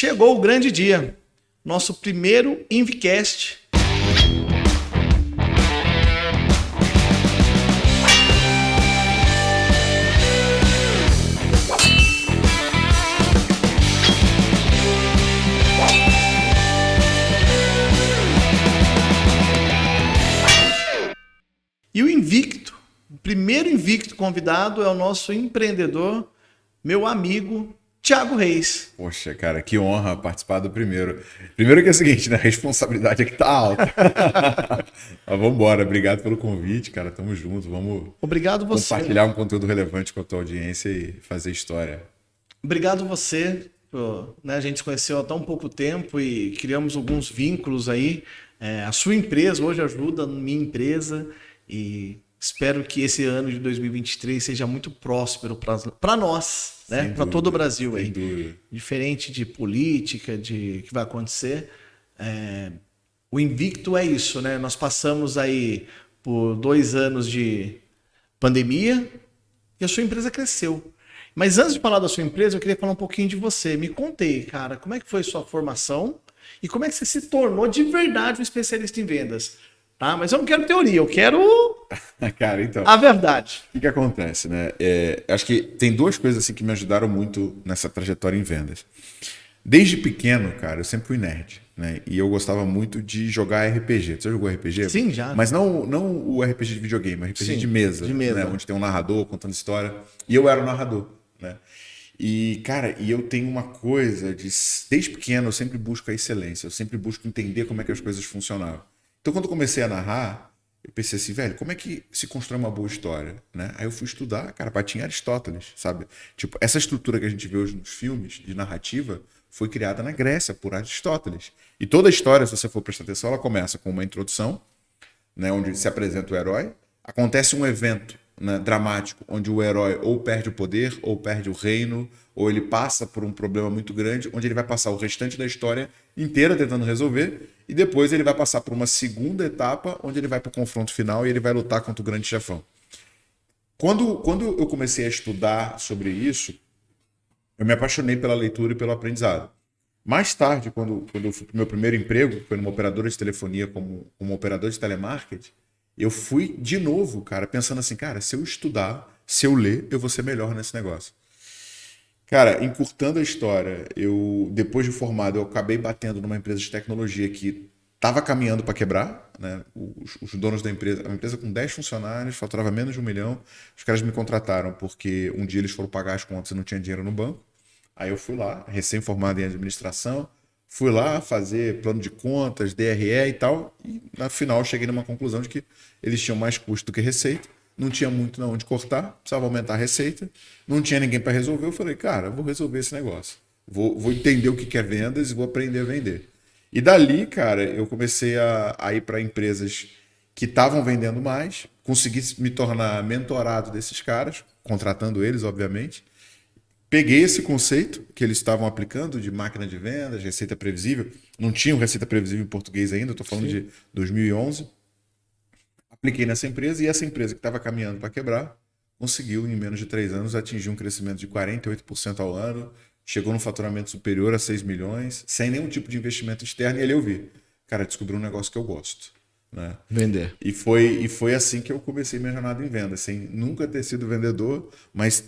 Chegou o grande dia, nosso primeiro Invicast. E o invicto, o primeiro invicto convidado é o nosso empreendedor, meu amigo Thiago Reis. Poxa, cara, que honra participar do primeiro. Primeiro que é o seguinte, né? A responsabilidade aqui tá alta. Mas vamos embora. Obrigado pelo convite, cara. Tamo junto. Vamos Obrigado você. compartilhar um conteúdo relevante com a tua audiência e fazer história. Obrigado você. Né, a gente se conheceu há tão pouco tempo e criamos alguns vínculos aí. A sua empresa hoje ajuda a minha empresa e espero que esse ano de 2023 seja muito próspero para nós, né? Para todo o Brasil aí. Diferente de política, de que vai acontecer. O invicto é isso, né? Nós passamos aí por 2 anos de pandemia e a sua empresa cresceu. Mas antes de falar da sua empresa, eu queria falar um pouquinho de você. Me conta aí, cara, como é que foi sua formação e como é que você se tornou de verdade um especialista em vendas? Tá? Mas eu não quero teoria, eu quero Cara, então, a verdade. o que acontece, né? Acho que tem duas coisas assim que me ajudaram muito nessa trajetória em vendas. Desde pequeno, cara, eu sempre fui nerd, né? E eu gostava muito de jogar RPG. Você já jogou RPG? Sim, já. Mas não o RPG de videogame, o RPG Sim, de mesa, de mesa. né? Onde tem um narrador contando história. E eu era o narrador, né? E, cara, eu tenho uma coisa desde pequeno eu sempre busco a excelência, eu sempre busco entender como é que as coisas funcionavam. Então, quando eu comecei a narrar, eu pensei assim, velho, como é que se constrói uma boa história, né? Aí eu fui estudar, cara, batia em Aristóteles, sabe? Tipo, essa estrutura que a gente vê hoje nos filmes de narrativa foi criada na Grécia por Aristóteles. E toda a história, se você for prestar atenção, ela começa com uma introdução, né, onde se apresenta o herói. Acontece um evento, né, dramático, onde o herói ou perde o poder, ou perde o reino, ou ele passa por um problema muito grande, onde ele vai passar o restante da história inteira tentando resolver, e depois ele vai passar por uma segunda etapa, onde ele vai para o confronto final e ele vai lutar contra o grande chefão. Quando eu comecei a estudar sobre isso, eu me apaixonei pela leitura e pelo aprendizado. Mais tarde, quando eu fui para o meu primeiro emprego, que foi numa operadora de telefonia como operador de telemarketing, eu fui de novo, cara, pensando assim, cara, se eu estudar, se eu ler, eu vou ser melhor nesse negócio. Cara, encurtando a história, depois de formado, eu acabei batendo numa empresa de tecnologia que estava caminhando para quebrar, né? Os donos da empresa, uma empresa com 10 funcionários, faturava menos de 1 milhão, os caras me contrataram porque um dia eles foram pagar as contas e não tinha dinheiro no banco. Aí eu fui lá, recém-formado em administração, fui lá fazer plano de contas, DRE e tal, e na final cheguei numa conclusão de que eles tinham mais custo do que receita, não tinha muito onde cortar, precisava aumentar a receita, não tinha ninguém para resolver. Eu falei, cara, eu vou resolver esse negócio. Vou entender o que é vendas e vou aprender a vender. E dali, cara, eu comecei a ir para empresas que estavam vendendo mais, consegui me tornar mentorado desses caras, contratando eles, obviamente. Peguei esse conceito que eles estavam aplicando de máquina de vendas, receita previsível. Não tinha receita previsível em português ainda, estou falando de 2011. Apliquei nessa empresa e essa empresa que estava caminhando para quebrar conseguiu, em menos de 3 anos, atingir um crescimento de 48% ao ano, chegou num faturamento superior a 6 milhões, sem nenhum tipo de investimento externo. E ali eu vi, cara, descobri um negócio que eu gosto. Né? Vender. E foi assim que eu comecei minha jornada em venda, sem nunca ter sido vendedor, mas...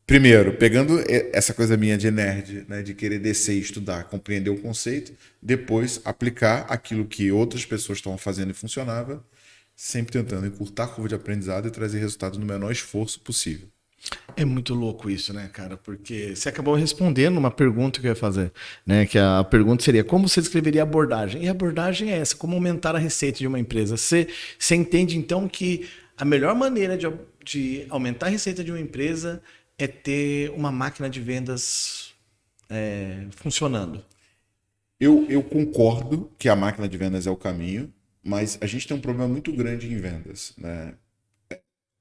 Primeiro, pegando essa coisa minha de nerd, né, de querer descer e estudar, compreender o conceito, depois aplicar aquilo que outras pessoas estavam fazendo e funcionava, sempre tentando encurtar a curva de aprendizado e trazer resultados no menor esforço possível. É muito louco isso, né, cara? Porque você acabou respondendo uma pergunta que eu ia fazer, né? Que a pergunta seria, como você descreveria a abordagem? E a abordagem é essa, como aumentar a receita de uma empresa. Você entende, então, que a melhor maneira de aumentar a receita de uma empresa é ter uma máquina de vendas funcionando. Eu concordo que a máquina de vendas é o caminho, mas a gente tem um problema muito grande em vendas. Né?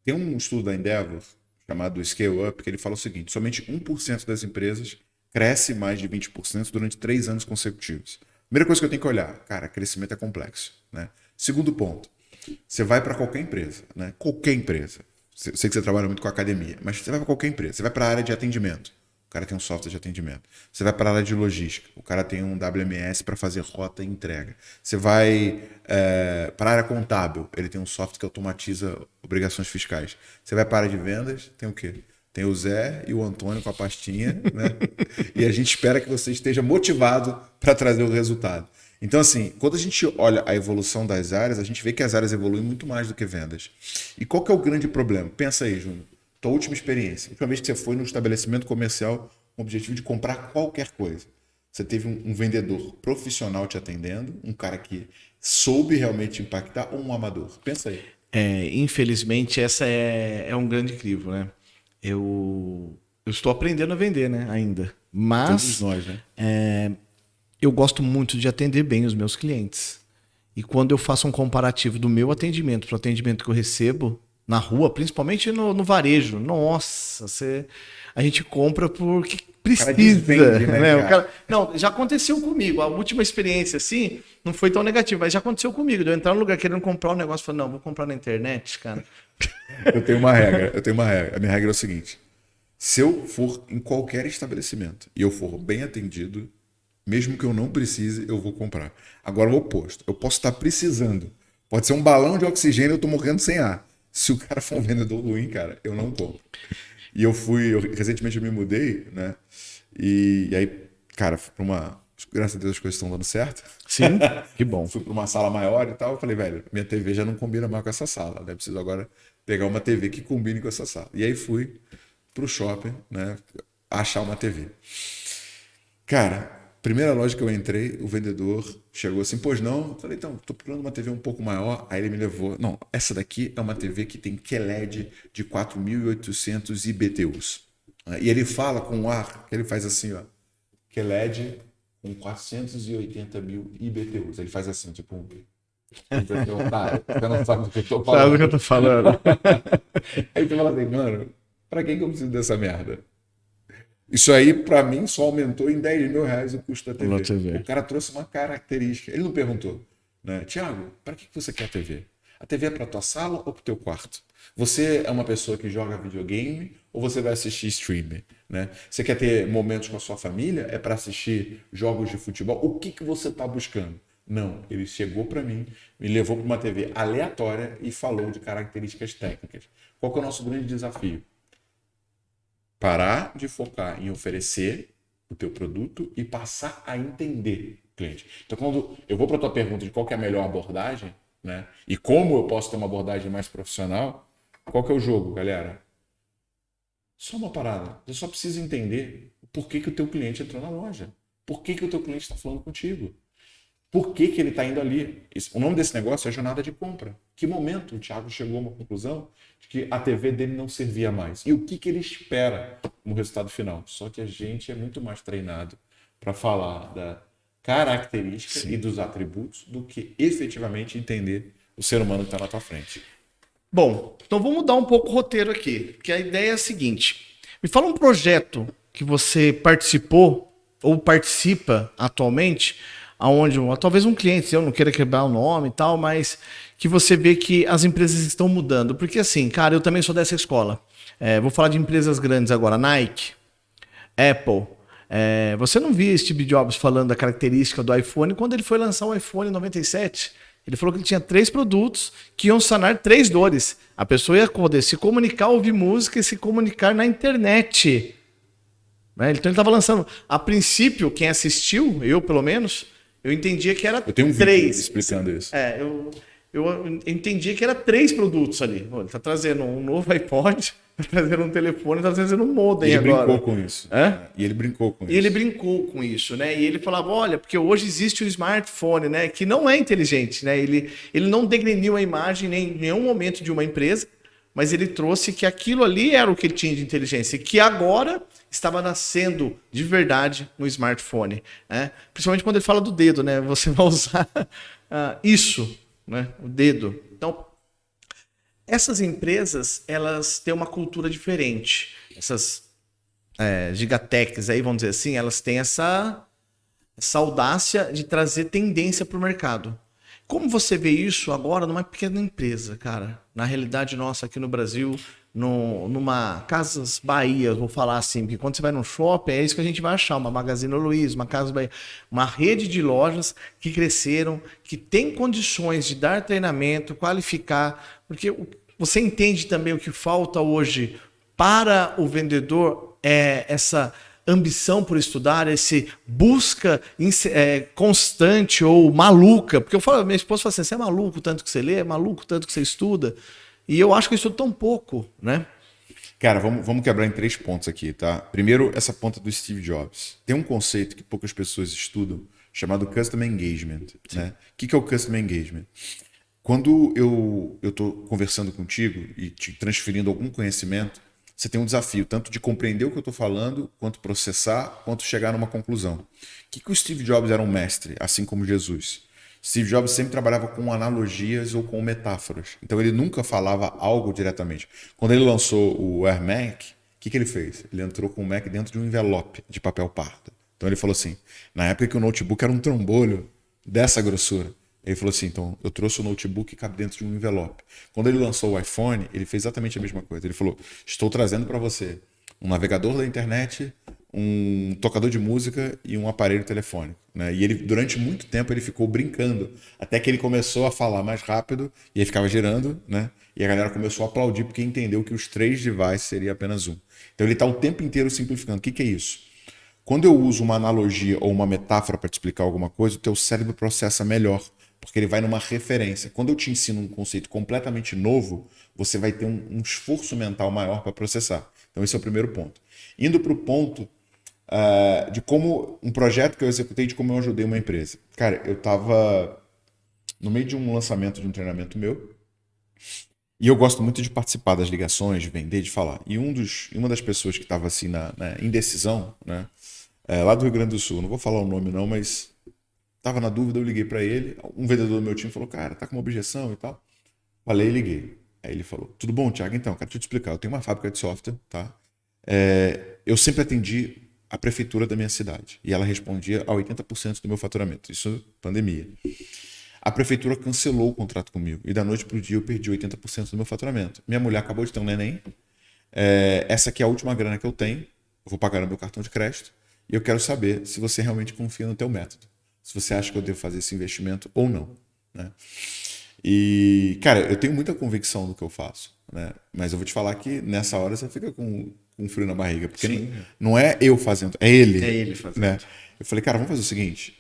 Tem um estudo da Endeavor, chamado Scale Up, que ele fala o seguinte, somente 1% das empresas cresce mais de 20% durante 3 anos consecutivos. Primeira coisa que eu tenho que olhar, cara, crescimento é complexo. Né? Segundo ponto, você vai para qualquer empresa, né? Qualquer empresa. Sei que você trabalha muito com academia, mas você vai para qualquer empresa, você vai para a área de atendimento. cara tem um software de atendimento. Você vai para a área de logística, o cara tem um WMS para fazer rota e entrega. Você vai para a área contábil, ele tem um software que automatiza obrigações fiscais. Você vai para a área de vendas, tem o quê? Tem o Zé e o Antônio com a pastinha, né? E a gente espera que você esteja motivado para trazer o resultado. Então, assim, quando a gente olha a evolução das áreas, a gente vê que as áreas evoluem muito mais do que vendas. E qual que é o grande problema? Pensa aí, Júnior. Tua última experiência. A última vez que você foi num estabelecimento comercial com o objetivo de comprar qualquer coisa. Você teve um vendedor profissional te atendendo, um cara que soube realmente impactar, ou um amador? Pensa aí. Infelizmente, essa é um grande crivo, né? Eu estou aprendendo a vender, né, ainda. Mas Todos nós, né? eu gosto muito de atender bem os meus clientes. E quando eu faço um comparativo do meu atendimento para o atendimento que eu recebo na rua, principalmente no varejo, nossa, a gente compra porque precisa. Desvende, né, Não, já aconteceu comigo. A última experiência, assim, não foi tão negativa, mas já aconteceu comigo. De eu entrar no lugar querendo comprar um negócio e falar, não, vou comprar na internet, cara. Eu tenho uma regra. A minha regra é o seguinte: se eu for em qualquer estabelecimento e eu for bem atendido, mesmo que eu não precise, eu vou comprar. Agora o oposto. Eu posso estar precisando. Pode ser um balão de oxigênio e eu tô morrendo sem ar. Se o cara for um vendedor ruim, cara, eu não compro. E recentemente eu me mudei, né? E aí, cara, fui pra uma... Graças a Deus as coisas estão dando certo. Sim, que bom. Fui para uma sala maior e tal. Eu falei, velho, minha TV já não combina mais com essa sala, né? Preciso agora pegar uma TV que combine com essa sala. E aí fui pro shopping, né? Achar uma TV. Cara, primeira loja que eu entrei, o vendedor chegou assim, pois não? Eu falei, então, tô procurando uma TV um pouco maior. Aí ele me levou, não, essa daqui é uma TV que tem QLED de 4.800 IBTUs. E ele fala com um ar, que ele faz assim, ó, QLED com 480 mil IBTUs. Ele faz assim, tipo... Você não sabe do que eu tô falando. Sabe do que eu tô falando. Aí você fala assim, mano, pra que eu preciso dessa merda? Isso aí, pra mim, só aumentou em 10 mil reais o custo da TV. O cara trouxe uma característica. Ele não perguntou, né? Tiago, pra que você quer a TV? A TV é pra tua sala ou pro teu quarto? Você é uma pessoa que joga videogame ou você vai assistir streaming? Né? Você quer ter momentos com a sua família? É para assistir jogos de futebol? O que você está buscando? Não, ele chegou para mim, me levou para uma TV aleatória e falou de características técnicas. Qual que é o nosso grande desafio? Parar de focar em oferecer o teu produto e passar a entender o cliente. Então, quando eu vou para a tua pergunta de qual que é a melhor abordagem, né? E como eu posso ter uma abordagem mais profissional, qual que é o jogo, galera? Só uma parada. Você só precisa entender por que o teu cliente entrou na loja. Por que o teu cliente está falando contigo. Por que ele está indo ali. O nome desse negócio é jornada de compra. Que momento o Thiago chegou a uma conclusão de que a TV dele não servia mais. E o que ele espera no resultado final. Só que a gente é muito mais treinado para falar da característica e dos atributos do que efetivamente entender o ser humano que está na tua frente. Bom, então vamos mudar um pouco o roteiro aqui, que a ideia é a seguinte. Me fala um projeto que você participou ou participa atualmente, aonde talvez um cliente, eu não queira quebrar o nome e tal, mas que você vê que as empresas estão mudando. Porque assim, cara, eu também sou dessa escola. Vou falar de empresas grandes agora, Nike, Apple. Você não via Steve Jobs falando da característica do iPhone quando ele foi lançar o iPhone 97. Ele falou que ele tinha 3 produtos que iam sanar 3 dores. A pessoa ia poder se comunicar, ouvir música e se comunicar na internet. Então ele estava lançando. A princípio, quem assistiu, eu pelo menos, eu entendia que era 3. Eu tenho um vídeo explicando isso. Eu entendia que era 3 produtos ali. Ele está trazendo um novo iPod, está trazendo um telefone, está trazendo um modem agora. Ele brincou com isso. E ele brincou com isso, né? E ele falava, olha, porque hoje existe o smartphone, né? Que não é inteligente, né? Ele não degreniu a imagem em nenhum momento de uma empresa, mas ele trouxe que aquilo ali era o que ele tinha de inteligência, que agora estava nascendo de verdade no smartphone, né? Principalmente quando ele fala do dedo, né? Você vai usar isso, né? O dedo. Então, essas empresas, elas têm uma cultura diferente. Essas gigatechs aí, vamos dizer assim, elas têm essa audácia de trazer tendência para o mercado. Como você vê isso agora numa pequena empresa, cara? Na realidade nossa aqui no Brasil, numa Casas Bahia, vou falar assim, porque quando você vai no shopping, é isso que a gente vai achar, uma Magazine Luiza, uma Casas Bahia, uma rede de lojas que cresceram, que tem condições de dar treinamento, qualificar, porque você entende também o que falta hoje para o vendedor é essa ambição por estudar, esse busca constante ou maluca, porque eu falo, minha esposa fala assim, você é maluco tanto que você lê, é maluco tanto que você estuda, e eu acho que eu estudo tão pouco, né? Cara, vamos quebrar em 3 pontos aqui, tá? Primeiro, essa ponta do Steve Jobs. Tem um conceito que poucas pessoas estudam, chamado Customer Engagement, né? O que é o Customer Engagement? Quando eu estou conversando contigo e te transferindo algum conhecimento, você tem um desafio, tanto de compreender o que eu estou falando, quanto processar, quanto chegar numa conclusão. O que o Steve Jobs era um mestre, assim como Jesus? Steve Jobs sempre trabalhava com analogias ou com metáforas. Então ele nunca falava algo diretamente. Quando ele lançou o Air Mac, o que ele fez? Ele entrou com o Mac dentro de um envelope de papel pardo. Então ele falou assim, na época que o notebook era um trambolho dessa grossura, ele falou assim, então eu trouxe o notebook e cabe dentro de um envelope. Quando ele lançou o iPhone, ele fez exatamente a mesma coisa. Ele falou, estou trazendo para você um navegador da internet, um tocador de música e um aparelho telefônico. Né? E ele, durante muito tempo, ele ficou brincando, até que ele começou a falar mais rápido e aí ficava girando, né? E a galera começou a aplaudir porque entendeu que os 3 devices seria apenas um. Então ele está o tempo inteiro simplificando. O que é isso? Quando eu uso uma analogia ou uma metáfora para te explicar alguma coisa, o teu cérebro processa melhor, porque ele vai numa referência. Quando eu te ensino um conceito completamente novo, você vai ter um esforço mental maior para processar. Então esse é o primeiro ponto. Indo para o ponto de como um projeto que eu executei, de como eu ajudei uma empresa. Cara, eu estava no meio de um lançamento de um treinamento meu e eu gosto muito de participar das ligações, de vender, de falar. E uma das pessoas que estava assim na indecisão, né, lá do Rio Grande do Sul, não vou falar o nome não, mas estava na dúvida, eu liguei para ele. Um vendedor do meu time falou, cara, tá com uma objeção e tal. Falei e liguei. Aí ele falou, tudo bom, Thiago? Então, cara, deixa eu te explicar. Eu tenho uma fábrica de software, tá? Eu sempre atendi a prefeitura da minha cidade. E ela respondia a 80% do meu faturamento. Isso, pandemia. A prefeitura cancelou o contrato comigo. E da noite para o dia eu perdi 80% do meu faturamento. Minha mulher acabou de ter um neném. Essa aqui é a última grana que eu tenho. Eu vou pagar no meu cartão de crédito. E eu quero saber se você realmente confia no teu método. Se você acha que eu devo fazer esse investimento ou não. Né? E, cara, eu tenho muita convicção no que eu faço. Né? Mas eu vou te falar que nessa hora você fica com um frio na barriga. Porque não é eu fazendo, é ele. É ele fazendo. Né? Eu falei, cara, vamos fazer o seguinte.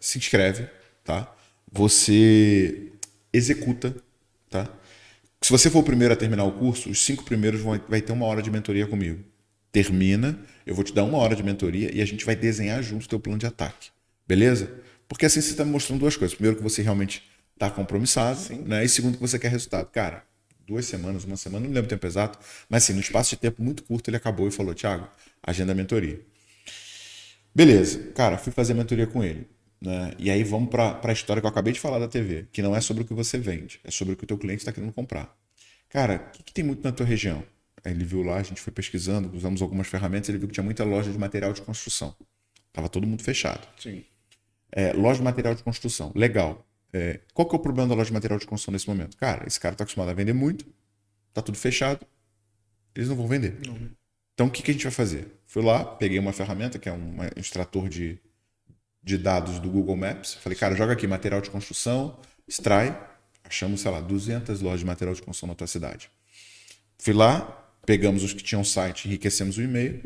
Se inscreve, tá? Você executa, tá? Se você for o primeiro a terminar o curso, os 5 primeiros vai ter 1 hora de mentoria comigo. Termina, eu vou te dar 1 hora de mentoria e a gente vai desenhar junto o teu plano de ataque. Beleza? Porque assim você está me mostrando 2 coisas. Primeiro, que você realmente está compromissado, né? E segundo, que você quer resultado. Cara, 2 semanas, 1 semana, não me lembro o tempo exato, mas assim, no espaço de tempo muito curto, ele acabou e falou, Thiago, agenda a mentoria. Beleza, cara, fui fazer a mentoria com ele. Né? E aí vamos para a história que eu acabei de falar da TV, que não é sobre o que você vende, é sobre o que o teu cliente está querendo comprar. Cara, o que tem muito na tua região? Aí ele viu lá, a gente foi pesquisando, usamos algumas ferramentas, ele viu que tinha muita loja de material de construção. Tava todo mundo fechado. Sim. Loja de material de construção, legal. Qual que é o problema da loja de material de construção nesse momento? Cara, esse cara está acostumado a vender muito, tá tudo fechado, eles não vão vender. Não. Então o que a gente vai fazer? Fui lá, peguei uma ferramenta que é um extrator de dados do Google Maps. Falei, cara, joga aqui material de construção, extrai, achamos, sei lá, 200 lojas de material de construção na tua cidade. Fui lá, pegamos os que tinham site, enriquecemos o e-mail,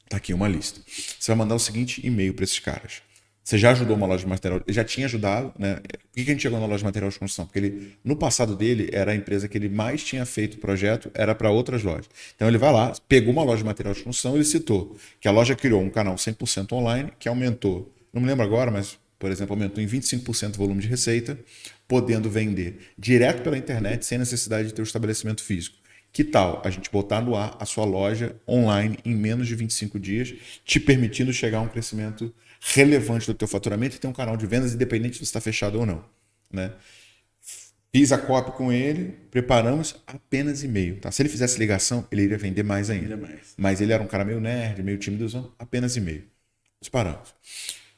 tá aqui uma lista. Você vai mandar o seguinte e-mail para esses caras. Você já ajudou uma loja de material, ele já tinha ajudado, né? Por que a gente chegou na loja de material de construção? Porque ele, no passado dele, era a empresa que ele mais tinha feito projeto, era para outras lojas. Então ele vai lá, pegou uma loja de material de construção, ele citou que a loja criou um canal 100% online, que aumentou, não me lembro agora, mas, por exemplo, aumentou em 25% o volume de receita, podendo vender direto pela internet, sem necessidade de ter o estabelecimento físico. Que tal a gente botar no ar a sua loja online em menos de 25 dias, te permitindo chegar a um crescimento relevante do teu faturamento e ter um canal de vendas independente se você está fechado ou não. Né? Fiz a copy com ele, preparamos apenas e-mail. Tá? Se ele fizesse ligação, ele iria vender mais ainda. Mas ele era um cara meio nerd, meio tímido, apenas e-mail. Disparamos.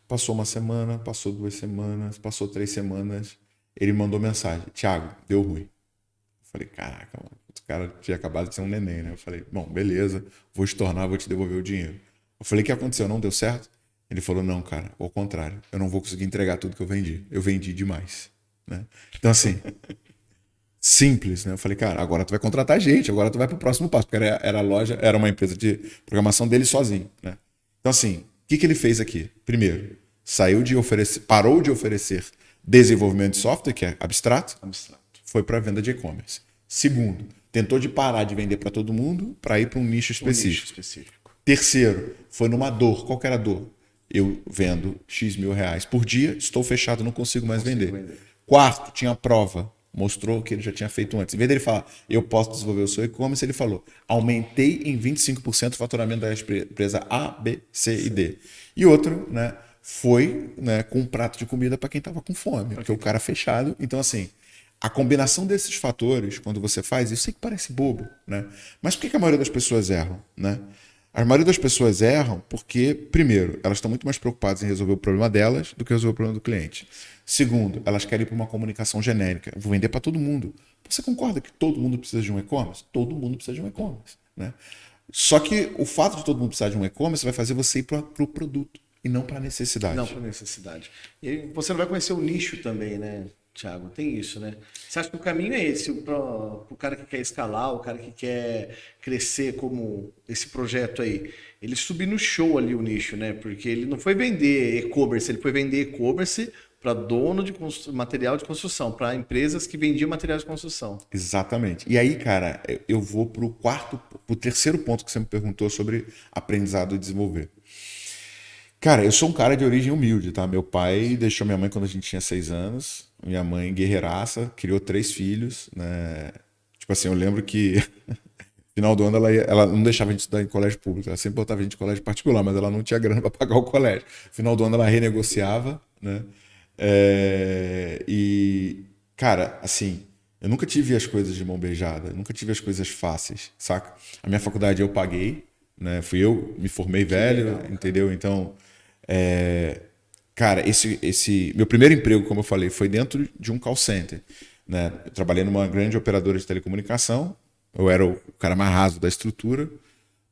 Passou 1 semana, passou 2 semanas, passou 3 semanas. Ele mandou mensagem: Thiago, deu ruim. Eu falei: caraca, mano, o cara tinha acabado de ser um neném, né? Eu falei: bom, beleza, vou estornar, vou te devolver o dinheiro. Eu falei: o que aconteceu? Não deu certo? Ele falou: não, cara, ao contrário, eu não vou conseguir entregar tudo que eu vendi. Eu vendi demais, né? Então, assim, simples, né? Eu falei: cara, agora tu vai contratar gente, agora tu vai pro próximo passo, porque era a loja, era uma empresa de programação dele sozinho, né? Então, assim, o que ele fez aqui? Primeiro, parou de oferecer desenvolvimento de software, que é abstrato, foi para venda de e-commerce. Segundo, tentou de parar de vender para todo mundo para ir para um nicho específico. Terceiro, foi numa dor. Qual que era a dor? Eu vendo X mil reais por dia, estou fechado, não consigo mais vender. Quarto, tinha prova. Mostrou que ele já tinha feito antes. Em vez dele falar, eu posso desenvolver o seu e-commerce, ele falou, aumentei em 25% o faturamento da empresa A, B, C e D. E outro, né, foi, né, com um prato de comida para quem estava com fome, porque o cara fechado. Então, assim, a combinação desses fatores, quando você faz, eu sei que parece bobo, né? Mas por que a maioria das pessoas erram, né? A maioria das pessoas erram porque, primeiro, elas estão muito mais preocupadas em resolver o problema delas do que resolver o problema do cliente. Segundo, elas querem ir para uma comunicação genérica. Eu vou vender para todo mundo. Você concorda que todo mundo precisa de um e-commerce? Todo mundo precisa de um e-commerce, né? Só que o fato de todo mundo precisar de um e-commerce vai fazer você ir para o produto e não para a necessidade. Não para a necessidade. E você não vai conhecer o nicho também, né, Thiago? Tem isso, né? Você acha que o caminho é esse, para o cara que quer escalar, o cara que quer crescer como esse projeto aí, ele subir no show ali o nicho, né? Porque ele não foi vender e-commerce, ele foi vender e-commerce para dono de material de construção, para empresas que vendiam material de construção. Exatamente. E aí, cara, eu vou pro terceiro ponto que você me perguntou sobre aprendizado e desenvolver. Cara, eu sou um cara de origem humilde, tá? Meu pai deixou minha mãe quando a gente tinha 6 anos. Minha mãe, guerreiraça, criou 3 filhos, né? Tipo assim, eu lembro que no final do ano ela não deixava a gente estudar em colégio público. Ela sempre botava a gente em colégio particular, mas ela não tinha grana para pagar o colégio. No final do ano ela renegociava, né? E, cara, assim, eu nunca tive as coisas de mão beijada, nunca tive as coisas fáceis, saca? A minha faculdade eu paguei, né? Fui eu, me formei velho, legal, entendeu? Então, cara, esse meu primeiro emprego, como eu falei, foi dentro de um call center, né? Eu trabalhei numa grande operadora de telecomunicação, eu era o cara mais raso da estrutura,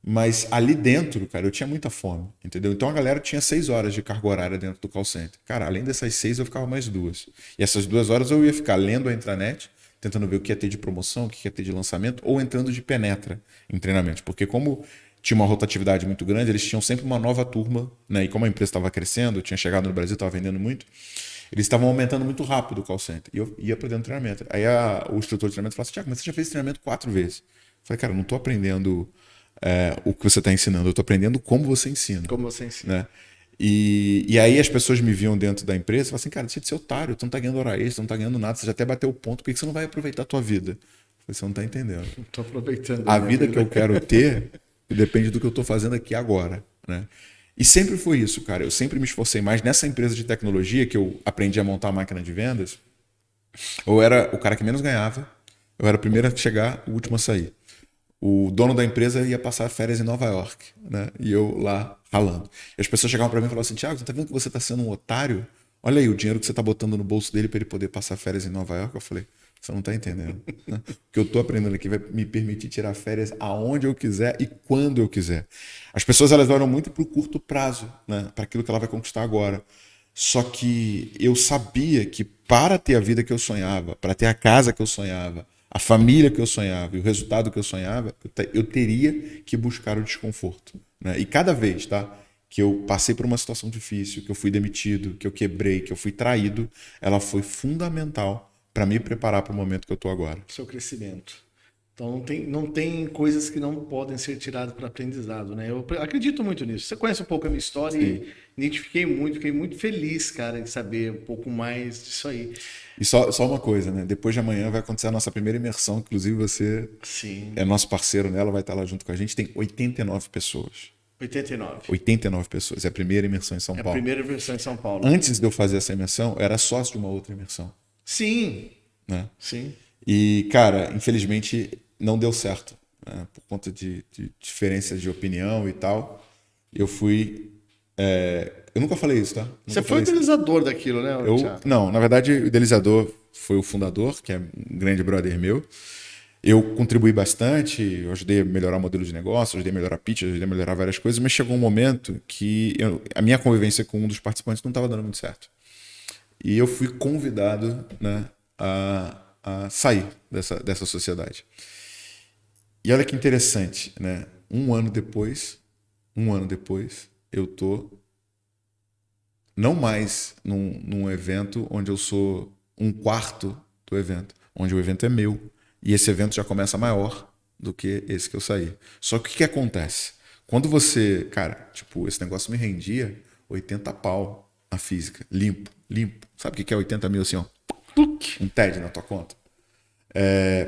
mas ali dentro, cara, eu tinha muita fome, entendeu? Então a galera tinha 6 horas de carga horária dentro do call center. Cara, além dessas 6, eu ficava mais 2. E essas 2 horas eu ia ficar lendo a intranet, tentando ver o que ia ter de promoção, o que ia ter de lançamento, ou entrando de penetra em treinamentos. Porque como tinha uma rotatividade muito grande, eles tinham sempre uma nova turma, né? E como a empresa estava crescendo, tinha chegado no Brasil, estava vendendo muito, eles estavam aumentando muito rápido o call center. E eu ia para dentro do treinamento. Aí o instrutor de treinamento falou assim, Thiago, mas você já fez treinamento 4 vezes. Eu falei, cara, eu não estou aprendendo o que você está ensinando, eu estou aprendendo como você ensina. Como você ensina. Né? E aí as pessoas me viam dentro da empresa e falavam assim, cara, deixa de ser otário, tu não está ganhando hora extra, tu não está ganhando nada, você já até bateu o ponto, por que você não vai aproveitar a tua vida? Eu falei, você não está entendendo. Estou aproveitando. A vida que eu quero ter depende do que eu estou fazendo aqui agora. Né? E sempre foi isso, cara. Eu sempre me esforcei mais nessa empresa de tecnologia que eu aprendi a montar a máquina de vendas. Eu era o cara que menos ganhava, eu era o primeiro a chegar, o último a sair. O dono da empresa ia passar férias em Nova York, né? E eu lá ralando. E as pessoas chegavam para mim e falavam assim, Thiago, você tá vendo que você está sendo um otário? Olha aí o dinheiro que você está botando no bolso dele para ele poder passar férias em Nova York. Eu falei, você não está entendendo. Né? O que eu estou aprendendo aqui vai me permitir tirar férias aonde eu quiser e quando eu quiser. As pessoas elas olham muito para o curto prazo, né? Para aquilo que ela vai conquistar agora. Só que eu sabia que para ter a vida que eu sonhava, para ter a casa que eu sonhava, a família que eu sonhava e o resultado que eu sonhava, eu teria que buscar o desconforto. Né? E cada vez, tá, que eu passei por uma situação difícil, que eu fui demitido, que eu quebrei, que eu fui traído, ela foi fundamental para me preparar para o momento que eu estou agora. Seu crescimento. Então não tem coisas que não podem ser tiradas para aprendizado, né? Eu acredito muito nisso. Você conhece um pouco a minha história. Sim. E identifiquei muito, fiquei muito feliz, cara, de saber um pouco mais disso aí. E só uma coisa, né? Depois de amanhã vai acontecer a nossa primeira imersão, inclusive você Sim. é nosso parceiro nela, vai estar lá junto com a gente. Tem 89 pessoas. 89 pessoas. É a primeira imersão em São Paulo. É a primeira imersão em São Paulo. Antes de eu fazer essa imersão, eu era sócio de uma outra imersão. Sim. Né? Sim. E, cara, infelizmente não deu certo. Né? Por conta de diferenças de opinião e tal. Eu fui... Eu nunca falei isso, tá? Você foi o idealizador daquilo, né, Thiago? Não, na verdade, o idealizador foi o fundador, que é um grande brother meu. Eu contribuí bastante, eu ajudei a melhorar o modelo de negócio, ajudei a melhorar a pitch, ajudei a melhorar várias coisas, mas chegou um momento que a minha convivência com um dos participantes não estava dando muito certo. E eu fui convidado, né, a sair dessa sociedade. E olha que interessante, né? Um ano depois, eu tô não mais num evento onde eu sou um quarto do evento, onde o evento é meu. E esse evento já começa maior do que esse que eu saí. Só que o que acontece? Quando você... Cara, tipo, esse negócio me rendia 80 pau na física. Limpo. Sabe o que é 80 mil assim, ó? Um TED na tua conta?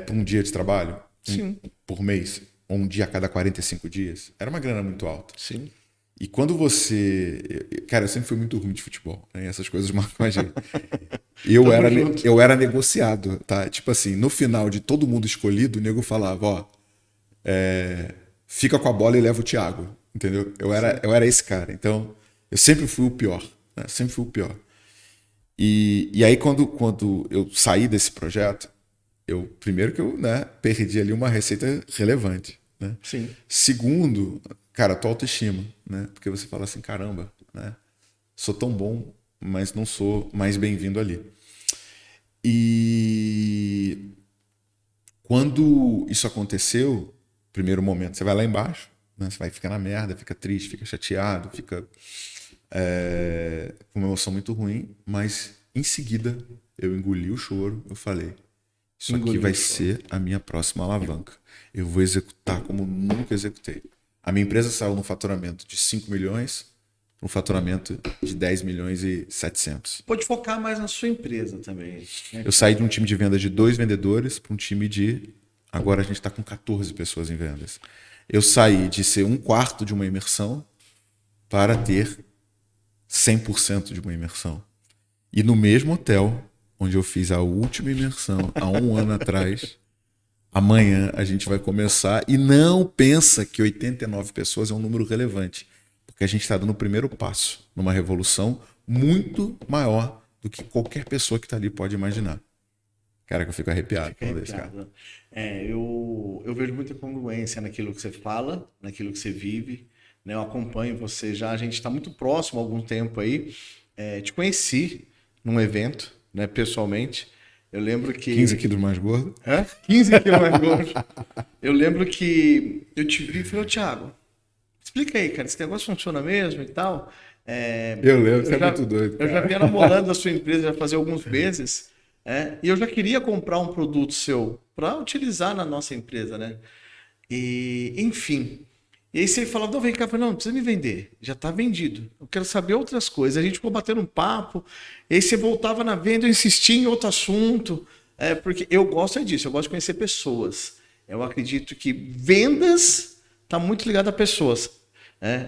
Por um dia de trabalho? Sim. Por mês? Ou um dia a cada 45 dias? Era uma grana muito alta. Sim. E quando você... Cara, eu sempre fui muito ruim de futebol, né? Essas coisas marcam a gente. Eu era negociado, tá? Tipo assim, no final de todo mundo escolhido, o nego falava, ó, fica com a bola e leva o Thiago, entendeu? Eu era esse cara. Então, eu sempre fui o pior, né? Sempre fui o pior. E aí, quando eu saí desse projeto, primeiro que eu, né, perdi ali uma receita relevante, né? Sim. Segundo, cara, tua autoestima, né? Porque você fala assim, caramba, né? Sou tão bom, mas não sou mais bem-vindo ali. E quando isso aconteceu, primeiro momento, você vai lá embaixo, né? Você vai ficar na merda, fica triste, fica chateado, fica com uma emoção muito ruim, mas em seguida eu engoli o choro, eu falei, isso aqui vai ser a minha próxima alavanca. Eu vou executar como nunca executei. A minha empresa saiu no faturamento de 5 milhões para um faturamento de 10 milhões e 700. Pode focar mais na sua empresa também. Né? Eu saí de um time de venda de 2 vendedores para um time de... Agora a gente está com 14 pessoas em vendas. Eu saí de ser um quarto de uma imersão para ter 100% de uma imersão. E no mesmo hotel onde eu fiz a última imersão, há um ano atrás, amanhã a gente vai começar. E não pensa que 89 pessoas é um número relevante, porque a gente está dando o primeiro passo numa revolução muito maior do que qualquer pessoa que está ali pode imaginar. Cara, que eu fico arrepiado. Eu vejo muita congruência naquilo que você fala, naquilo que você vive. Né? Eu acompanho você já, a gente está muito próximo há algum tempo aí. Te conheci num evento, né, pessoalmente. Eu lembro que... 15 quilos mais gordo? 15 quilos mais gordo. Eu lembro que eu te vi e falei, Thiago, explica aí, cara, esse negócio funciona mesmo e tal? Eu lembro, você é muito doido, cara. Eu já vinha namorando a sua empresa já fazia alguns meses, e eu já queria comprar um produto seu para utilizar na nossa empresa, né? E, enfim... E aí você falava, não, vem cá, eu falei, não precisa me vender, já está vendido, eu quero saber outras coisas. A gente ficou batendo um papo, e aí você voltava na venda, eu insistia em outro assunto, porque eu gosto disso, eu gosto de conhecer pessoas. Eu acredito que vendas está muito ligado a pessoas.